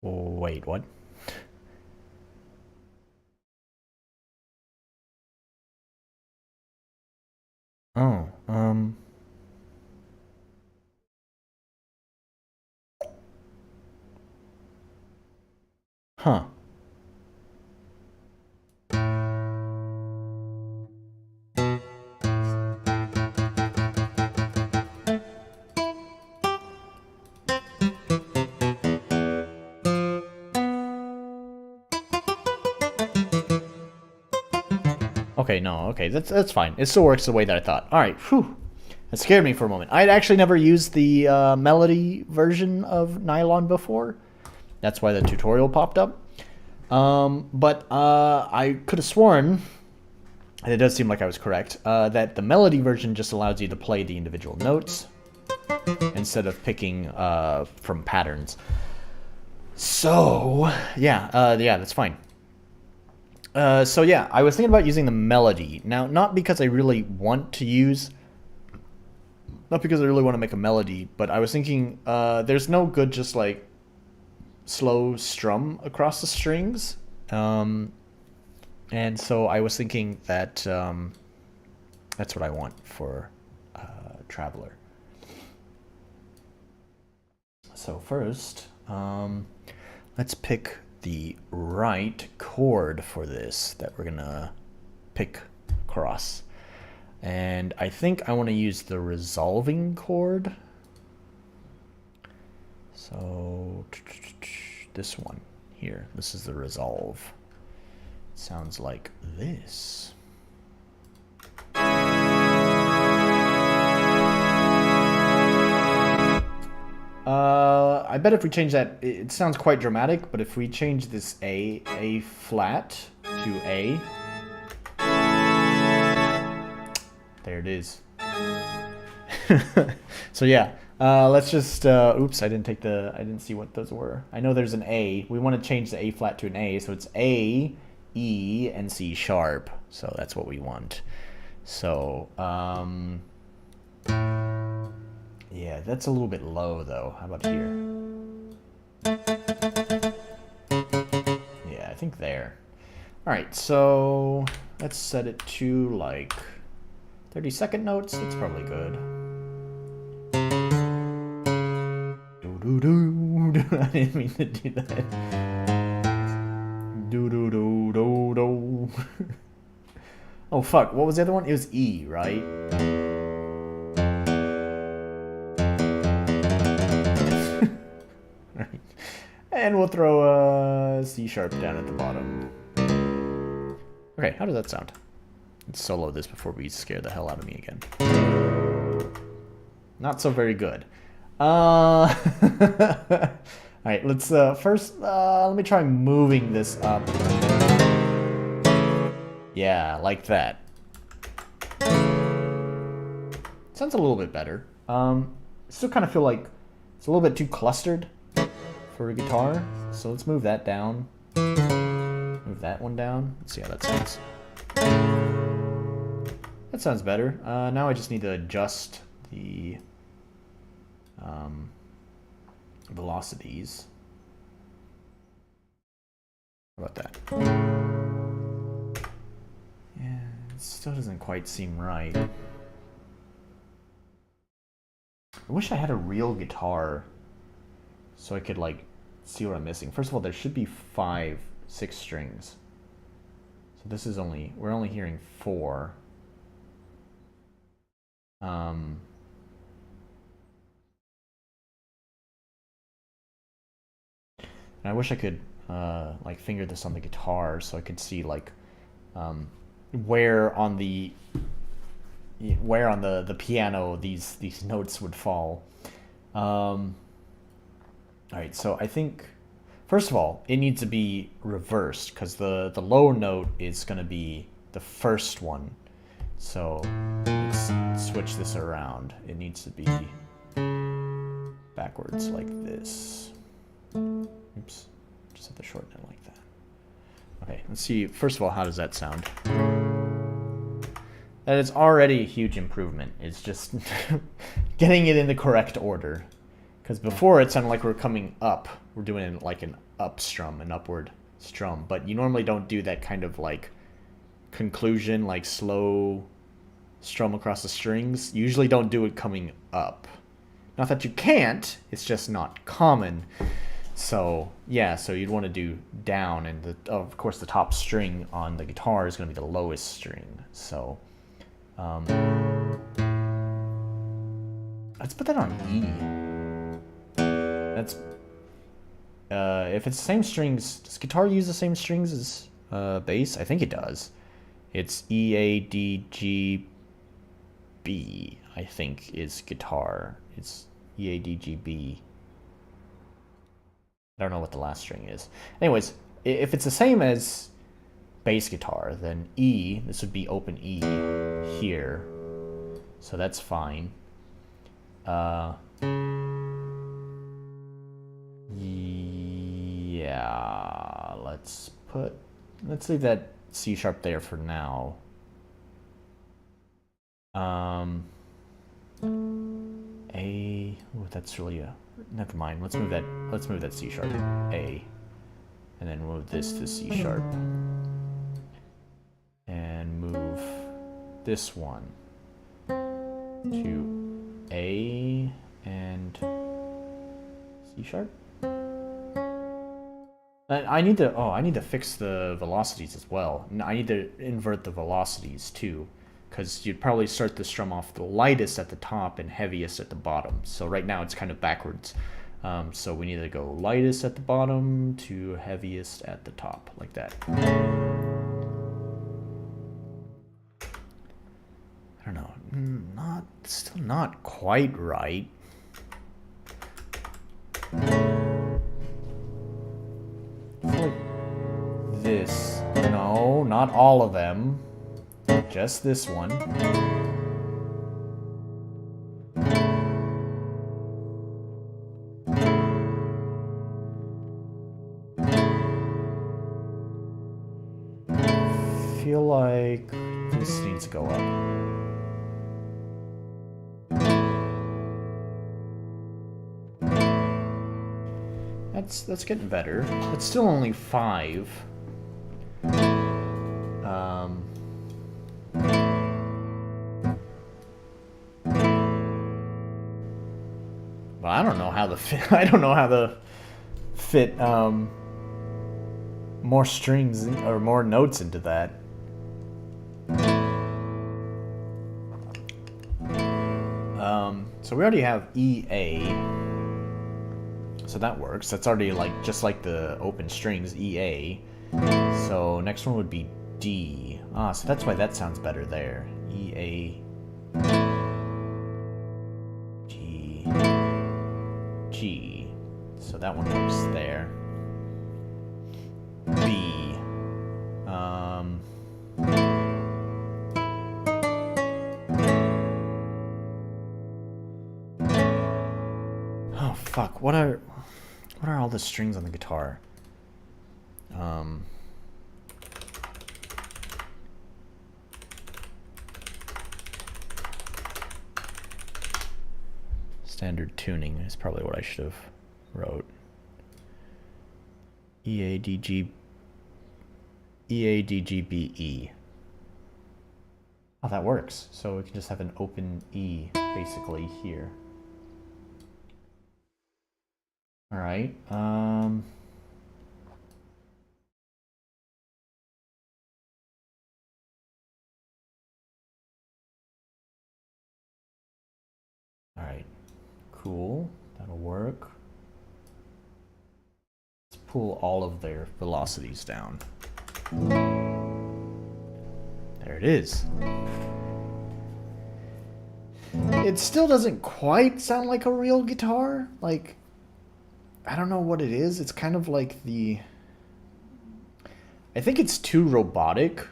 Wait, what? Oh, huh. Okay, no, okay, that's fine. It still works the way that I thought. All right, whew. That scared me for a moment. I'd actually never used the melody version of nylon before. That's why the tutorial popped up. But I could have sworn, and it does seem like I was correct, that the melody version just allows you to play the individual notes instead of picking from patterns. So, yeah, that's fine. So yeah, I was thinking about using the melody. Now, not because I really want to make a melody, but I was thinking there's no good just like slow strum across the strings. And so I was thinking that that's what I want for Traveler. So first, let's pick the right chord for this that we're gonna pick across. And I think I want to use the resolving chord. So this one here, this is the resolve. It sounds like this. I bet if we change that, it sounds quite dramatic, but if we change this A flat to A, there it is. So yeah, let's just, oops, I didn't see what those were. I know there's an A. We want to change the A flat to an A, so it's A, E, and C sharp. So that's what we want. So, yeah, that's a little bit low though. How about here? Yeah, I think there. All right, so let's set it to like 30-second notes. That's probably good. I didn't mean to do that. Do. Oh fuck, what was the other one? It was E, right? Right. And we'll throw a C sharp down at the bottom. Okay, how does that sound? Let's solo this before we scare the hell out of me again. Not so very good. Alright, let's first, let me try moving this up. Yeah, like that. Sounds a little bit better. Still kind of feel like it's a little bit too clustered for a guitar. So let's move that down. Move that one down. Let's see how that sounds. That sounds better. Now I just need to adjust the velocities. How about that? Yeah, it still doesn't quite seem right. I wish I had a real guitar so I could like see what I'm missing. First of all, there should be 6 strings. So this is we're only hearing 4. And I wish I could like finger this on the guitar so I could see like where on the piano these notes would fall. All right, so I think first of all it needs to be reversed because the low note is going to be the first one. So let's switch this around. It needs to be backwards like this. Oops, just have to shorten it like that. Okay, let's see. First of all, how does that sound? That is already a huge improvement. It's just getting it in the correct order. Because before it sounded like we're coming up. We're doing like an up strum, an upward strum. But you normally don't do that kind of like conclusion, like slow strum across the strings. You usually don't do it coming up. Not that you can't, it's just not common. So yeah, so you'd want to do down, and of course the top string on the guitar is going to be the lowest string. So let's put that on E. That's if it's the same strings. Does guitar use the same strings as bass? I think it does. It's E, A, D, G, B. I think is guitar. It's E, A, D, G, B. I don't know what the last string is. Anyways, if it's the same as bass guitar, then E, this would be open E here. So that's fine. Yeah, let's leave that C sharp there for now. A, oh, that's really a, never mind. Let's move that C sharp, A, and then move this to C sharp, and move this one to A and C sharp. I need to fix the velocities as well. I need to invert the velocities too, because you'd probably start the strum off the lightest at the top and heaviest at the bottom. So right now it's kind of backwards. So we need to go lightest at the bottom to heaviest at the top, like that. I don't know, still not quite right. This, no, not all of them, just this one. I feel like this needs to go up. That's getting better. It's still only 5. But I don't know how to fit more strings or more notes into that. So we already have EA. So that works. That's already just like the open strings, EA. So next one would be D. So that's why that sounds better there. EA, G, G. So that one works there. B. Oh fuck! What are all the strings on the guitar? Standard tuning is probably what I should have wrote. E A D G B E. Oh, that works. So we can just have an open E basically here. All right. All right. Cool. That'll work. Let's pull all of their velocities down. There it is. It still doesn't quite sound like a real guitar. Like, I don't know what it is. It's kind of like I think it's too robotic.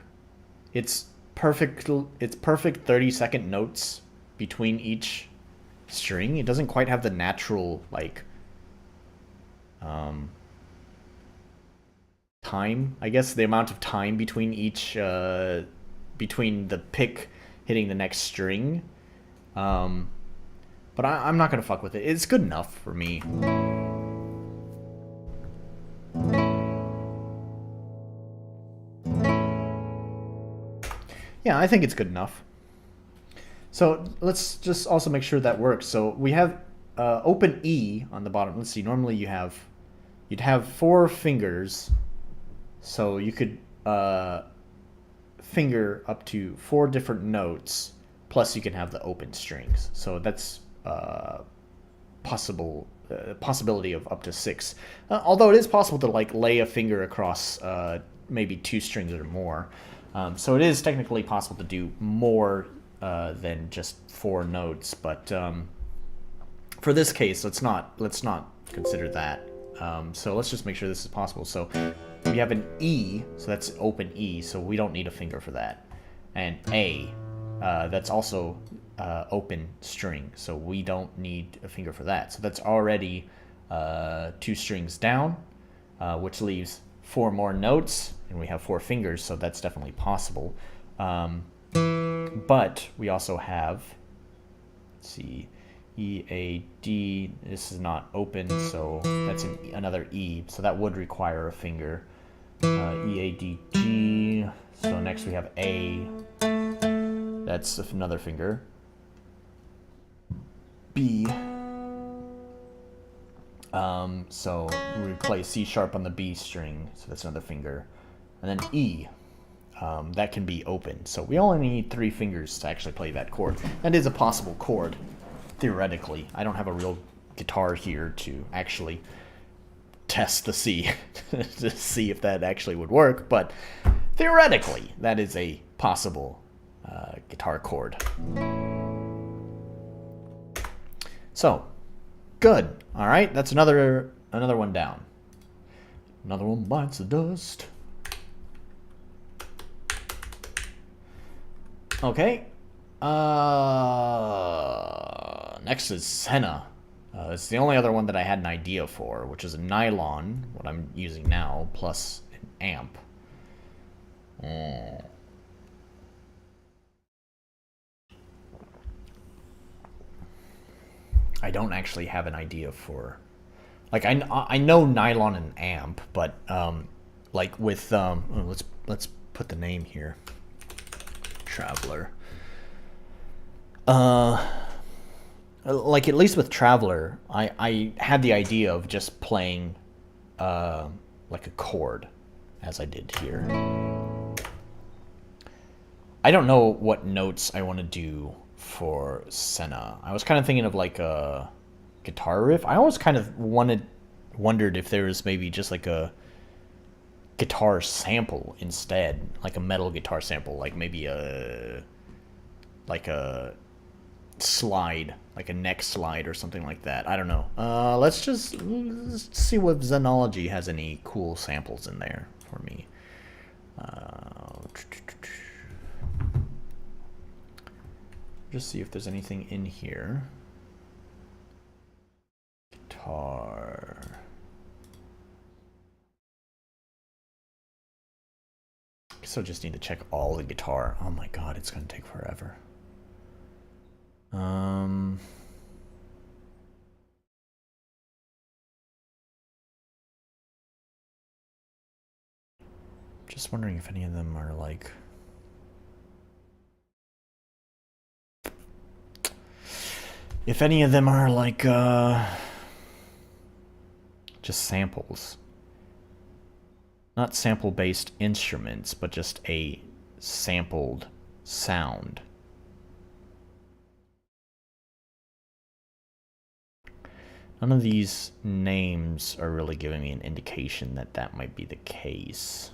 It's perfect 30-second notes between each string. It doesn't quite have the natural time. I guess the amount of time between each between the pick hitting the next string. But I'm not gonna fuck with it. It's good enough for me. Yeah, I think it's good enough. So let's just also make sure that works. So we have open E on the bottom. Let's see. Normally you'd have 4 fingers, so you could finger up to 4 different notes. Plus you can have the open strings. So that's possibility of up to 6. Although it is possible to lay a finger across maybe 2 strings or more. So it is technically possible to do more than just 4 notes, but for this case, let's not consider that. So let's just make sure this is possible. So we have an E, so that's open E, so we don't need a finger for that. And A, that's also open string, so we don't need a finger for that. So that's already 2 strings down, which leaves 4 more notes, and we have 4 fingers, so that's definitely possible. But we also have, let's see, E, A, D. This is not open, so that's another E, so that would require a finger. E, A, D, G. So next we have A. That's another finger. B. So we play C sharp on the B string, so that's another finger. And then E. That can be open. So we only need 3 fingers to actually play that chord. That is a possible chord, theoretically. I don't have a real guitar here to actually test the C to see if that actually would work, but theoretically, that is a possible guitar chord. So, good. All right, that's another one down. Another one bites the dust. Okay. Next is Senna. It's the only other one that I had an idea for, which is a nylon, what I'm using now, plus an amp. I don't actually have an idea for, like, I know nylon and amp, but like with let's put the name here. Traveler. Like, at least with Traveler, I had the idea of just playing like a chord, as I did here. I don't know what notes I want to do for Senna. I was kind of thinking of like a guitar riff. I always kind of wondered if there was maybe just like a guitar sample instead, like a metal guitar sample, like maybe a slide, like a neck slide or something like that. I don't know. Let's see what Zenology has any cool samples in there for me. Just see if there's anything in here. Guitar. So just need to check all the guitar. Oh my god, it's gonna take forever. Just wondering if any of them are like, just samples. Not sample-based instruments, but just a sampled sound. None of these names are really giving me an indication that that might be the case.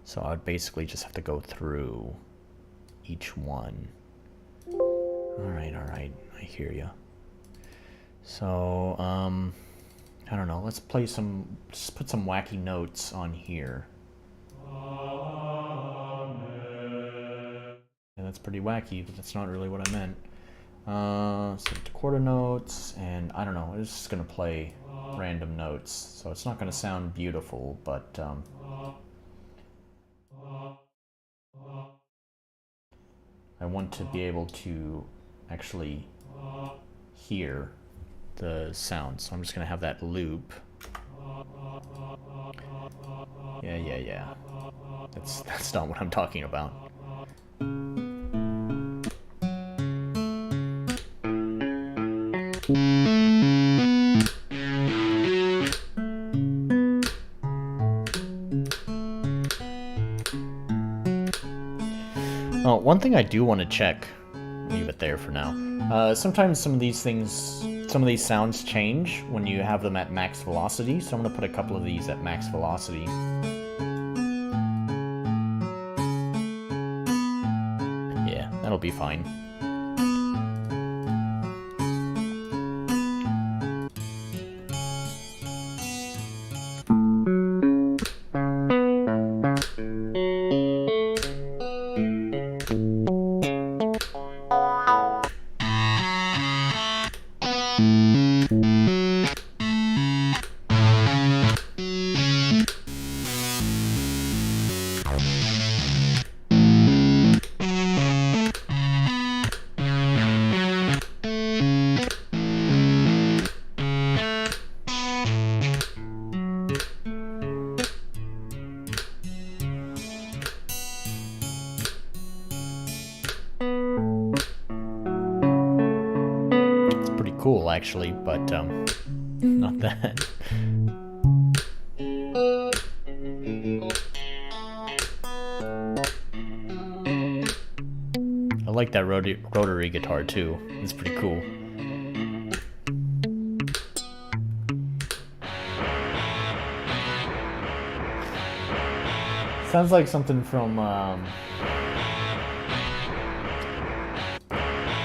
So I would basically just have to go through each one. Alright, I hear you. So, I don't know, let's put some wacky notes on here. Yeah, that's pretty wacky, but that's not really what I meant. So quarter notes, and I don't know, it's just gonna play random notes, so it's not gonna sound beautiful, but I want to be able to actually hear the sound, so I'm just gonna have that loop. Yeah. That's not what I'm talking about. Oh, one thing I do want to check, leave it there for now. Sometimes some of these sounds change when you have them at max velocity, so I'm going to put a couple of these at max velocity. Yeah, that'll be fine. Cool, actually, but not that. I like that rotary guitar too. It's pretty cool. Sounds like something from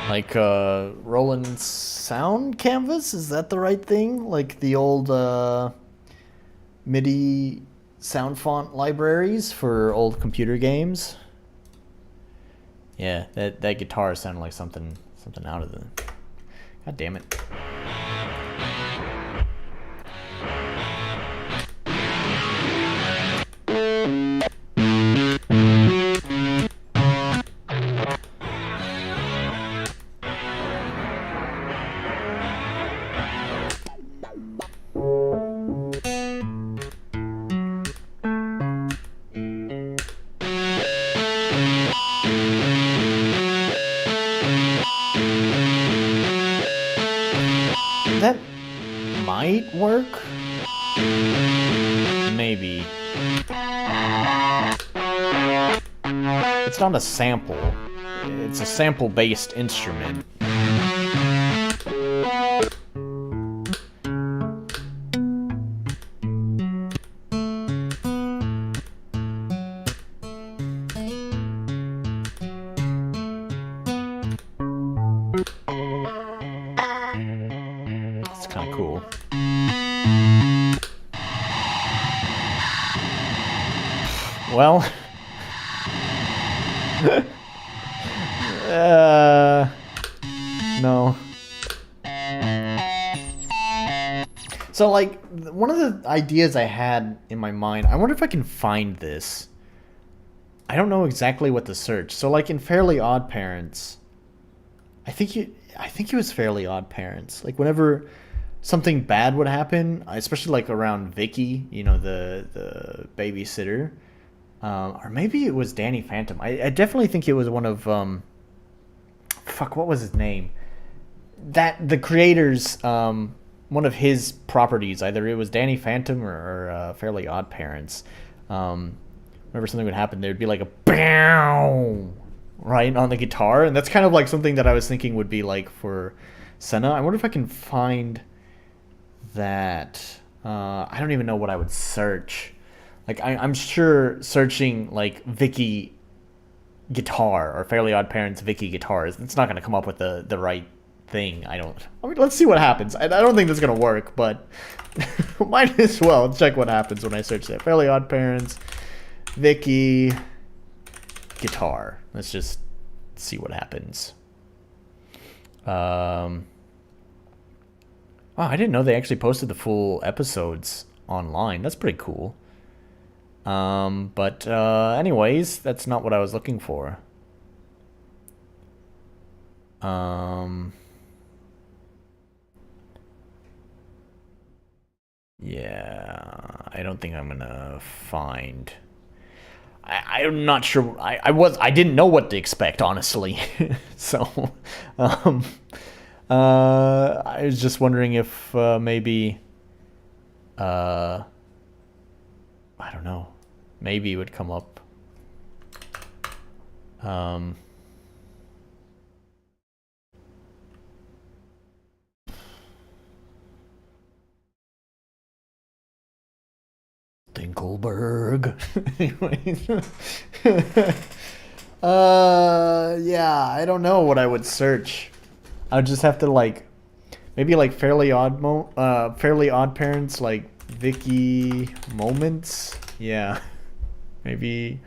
like Roland Sound Canvas? Is that the right thing? Like the old MIDI sound font libraries for old computer games? Yeah, that guitar sounded like something out of the... God damn it. That might work. Maybe. It's not a sample. It's a sample-based instrument. Cool. Well, no. So, like, one of the ideas I had in my mind, I wonder if I can find this. I don't know exactly what to search. So, like, in Fairly Odd Parents, I think it was Fairly Odd Parents. Like, whenever something bad would happen, especially like around Vicky, you know, the babysitter, or maybe it was Danny Phantom. I definitely think it was one of fuck, what was his name? That the creator's one of his properties. Either it was Danny Phantom or Fairly Odd Parents. Whenever something would happen, there'd be like a BAM right on the guitar, and that's kind of like something that I was thinking would be like for Senna. I wonder if I can find that. I don't even know what I would search. Like I'm sure searching like Vicky guitar or Fairly Odd Parents Vicky guitars, it's not going to come up with the right thing. I mean, let's see what happens. I don't think that's going to work, but might as well check what happens when I search that. Fairly Odd Parents Vicky guitar. Let's just see what happens. Oh, I didn't know they actually posted the full episodes online. That's pretty cool. But anyways, that's not what I was looking for. Yeah, I don't think I'm gonna find... I'm not sure. I didn't know what to expect, honestly. So, I was just wondering if maybe, I don't know, maybe it would come up. Dinkelberg. Anyways. Yeah, I don't know what I would search. I would just have to like, maybe like Fairly Odd Parents, like Vicky moments. Yeah, maybe.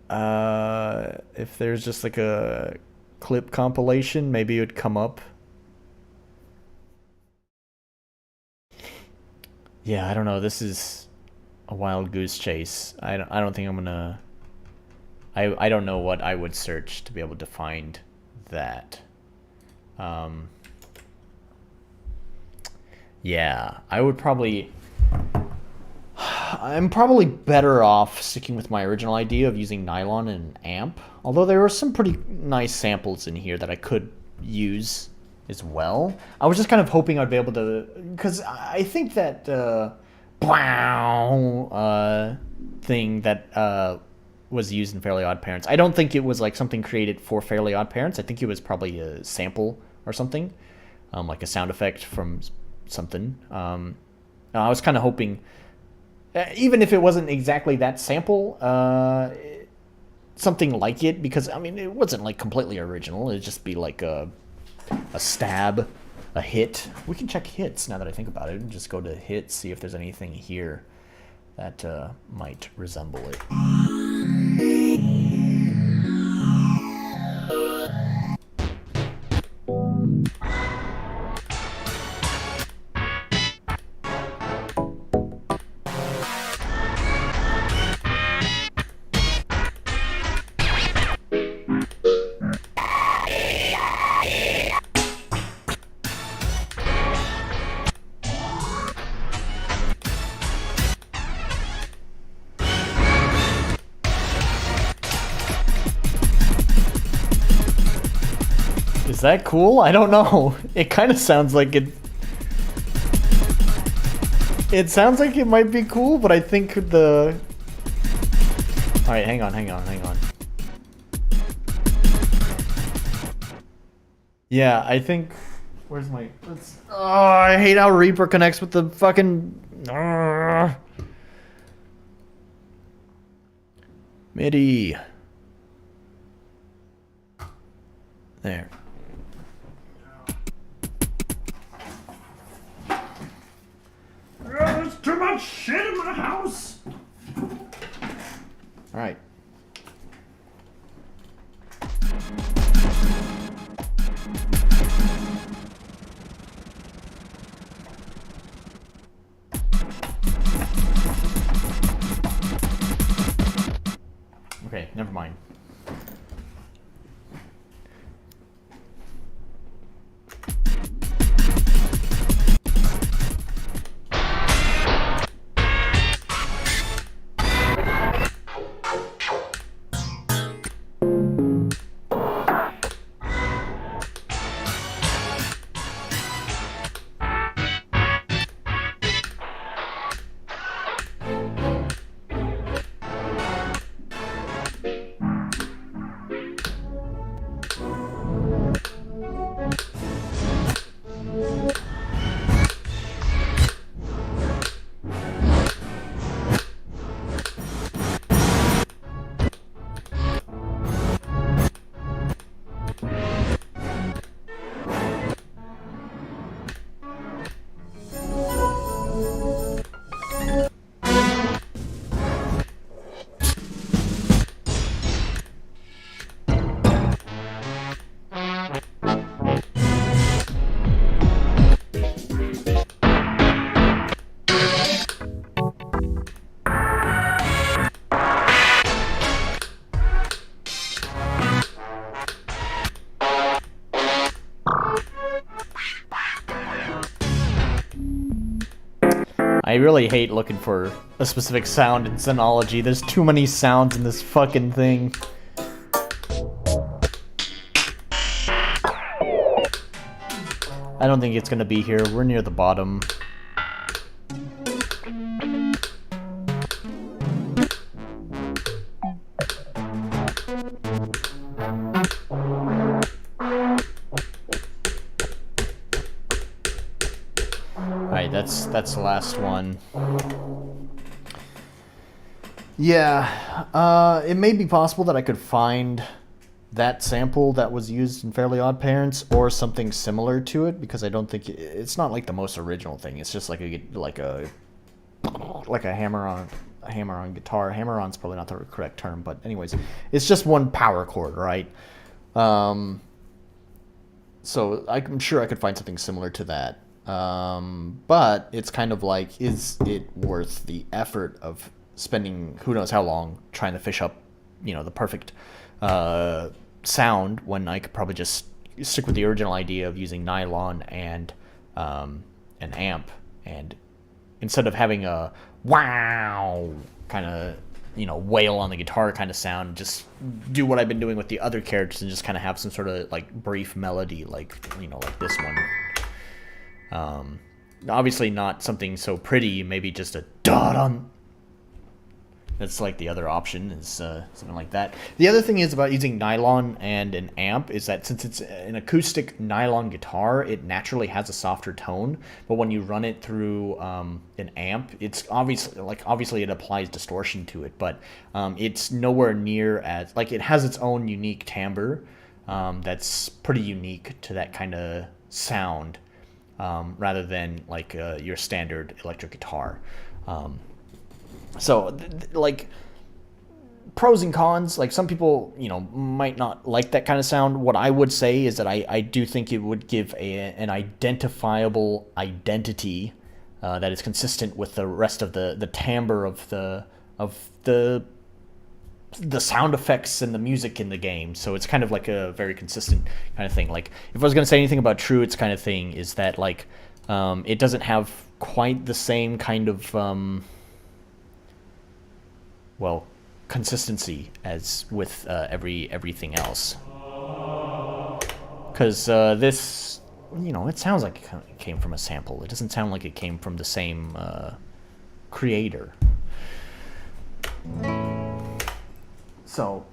If there's just like a clip compilation, maybe it would come up. Yeah, I don't know. This is a wild goose chase. I don't think I'm gonna. I don't know what I would search to be able to find that. Um, yeah, I would probably. I'm probably better off sticking with my original idea of using nylon and amp. Although there were some pretty nice samples in here that I could use as well. I was just kind of hoping I'd be able to, because I think that thing that was used in Fairly Odd Parents. I don't think it was like something created for Fairly Odd Parents. I think it was probably a sample or something, like a sound effect from something. I was kind of hoping, even if it wasn't exactly that sample, something like it, because I mean it wasn't like completely original. It'd just be like a stab, a hit. We can check hits now that I think about it, and just go to hits, see if there's anything here that might resemble it. Is that cool? I don't know. It kind of sounds like it. It sounds like it might be cool, but I think the. All right, hang on. Yeah, I think. Where's my? Oh, I hate how Reaper connects with the fucking. MIDI. There. There's too much shit in my house. All right. Okay, never mind. I really hate looking for a specific sound in Synology. There's too many sounds in this fucking thing. I don't think it's gonna be here. We're near the bottom. Alright, that's the last one. Yeah, it may be possible that I could find that sample that was used in Fairly Odd Parents or something similar to it, because I don't think it's not like the most original thing. It's just like a hammer on guitar. Hammer on's probably not the correct term, but anyways, it's just one power chord, right? So I'm sure I could find something similar to that. But it's kind of like, is it worth the effort of spending who knows how long trying to fish up, the perfect sound when I could probably just stick with the original idea of using nylon and an amp, and instead of having a wow kind of wail on the guitar kind of sound, just do what I've been doing with the other characters and just kind of have some sort of like brief melody, like like this one. Obviously not something so pretty, maybe just a dun. That's like the other option, is something like that. The other thing is about using nylon and an amp is that since it's an acoustic nylon guitar, it naturally has a softer tone. But when you run it through an amp, it's obviously it applies distortion to it, but it's nowhere near as it has its own unique timbre that's pretty unique to that kind of sound, rather than your standard electric guitar. So, pros and cons, some people, might not like that kind of sound. What I would say is that I do think it would give an identifiable identity that is consistent with the rest of the timbre of the sound effects and the music in the game. So it's kind of like a very consistent kind of thing. If I was going to say anything about True, it's kind of thing is that it doesn't have quite the same kind of consistency as with everything else. Because this, it sounds like it came from a sample. It doesn't sound like it came from the same creator. So,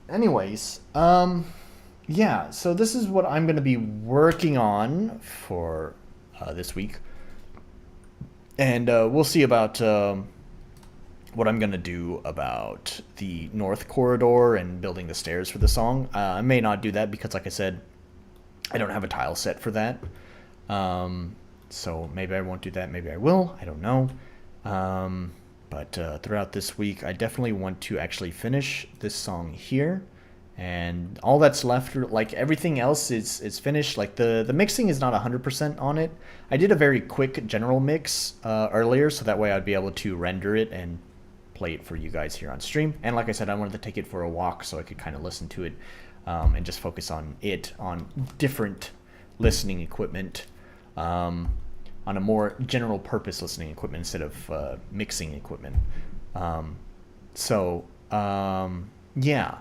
anyways, yeah, so this is what I'm going to be working on for this week. And we'll see about what I'm going to do about the North Corridor and building the stairs for the song. I may not do that because, like I said, I don't have a tile set for that. So maybe I won't do that. Maybe I will. I don't know. But throughout this week, I definitely want to actually finish this song here. And all that's left, everything else is finished. The mixing is not 100% on it. I did a very quick general mix earlier, so that way I'd be able to render it and play it for you guys here on stream. And like I said, I wanted to take it for a walk so I could kind of listen to it and just focus on it on different listening equipment, on a more general purpose listening equipment instead of mixing equipment. Yeah.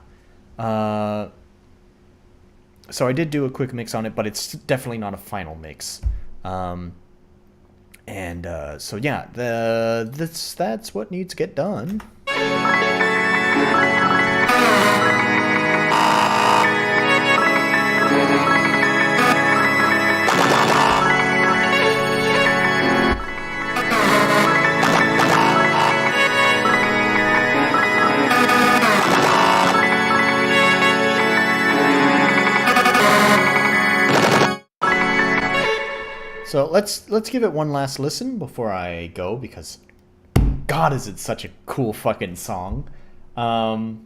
So I did do a quick mix on it, but it's definitely not a final mix. So yeah, that's what needs to get done. So let's give it one last listen before I go, because God, is it such a cool fucking song. That's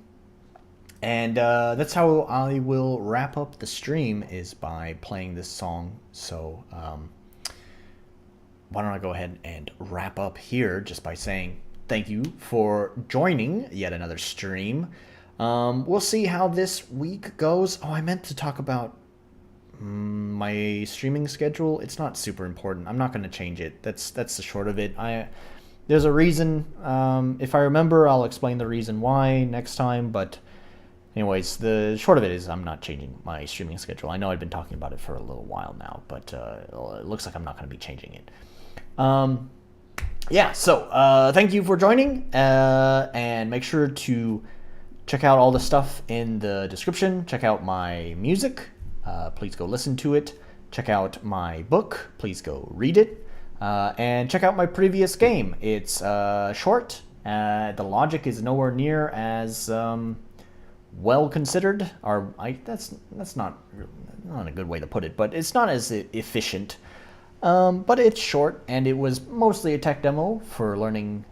how I will wrap up the stream, is by playing this song. So why don't I go ahead and wrap up here just by saying thank you for joining yet another stream. We'll see how this week goes. Oh, I meant to talk about my streaming schedule. It's not super important. I'm not going to change it. That's the short of it. There's a reason. If I remember, I'll explain the reason why next time. But anyways, the short of it is I'm not changing my streaming schedule. I know I've been talking about it for a little while now, but it looks like I'm not going to be changing it. Yeah, so thank you for joining, and make sure to check out all the stuff in the description. Check out my music. Please go listen to it. Check out my book. Please go read it. And check out my previous game. It's short. The logic is nowhere near as well considered. That's not a good way to put it, but it's not as efficient. But it's short, and it was mostly a tech demo for learning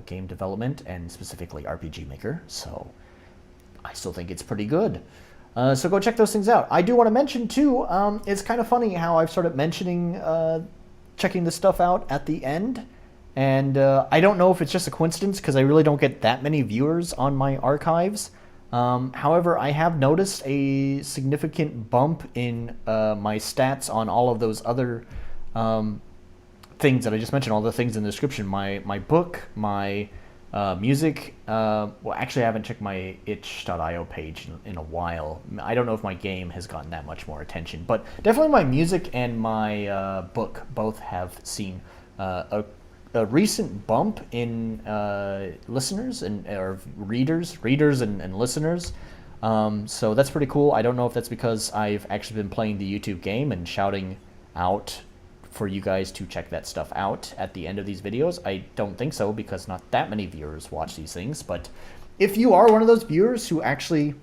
game development, and specifically RPG Maker. So I still think it's pretty good. So go check those things out. I do want to mention, too, it's kind of funny how I've started mentioning checking this stuff out at the end. And I don't know if it's just a coincidence because I really don't get that many viewers on my archives. However, I have noticed a significant bump in my stats on all of those other things that I just mentioned, all the things in the description. My book, my music. Well, actually, I haven't checked my itch.io page in a while. I don't know if my game has gotten that much more attention, but definitely my music and my book both have seen a recent bump in listeners or readers and listeners. So that's pretty cool. I don't know if that's because I've actually been playing the YouTube game and shouting out for you guys to check that stuff out at the end of these videos. I don't think so, because not that many viewers watch these things. But if you are one of those viewers who actually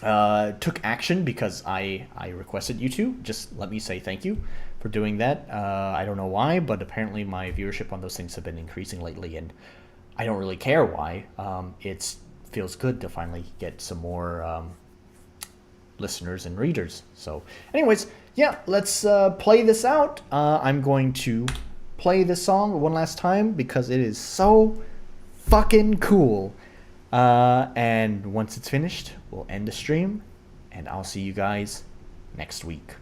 took action because I requested you to, just let me say thank you for doing that. I don't know why, but apparently my viewership on those things have been increasing lately, and I don't really care why. It feels good to finally get some more listeners and readers. So anyways, yeah, let's play this out. I'm going to play this song one last time because it is so fucking cool. And once it's finished, we'll end the stream, and I'll see you guys next week.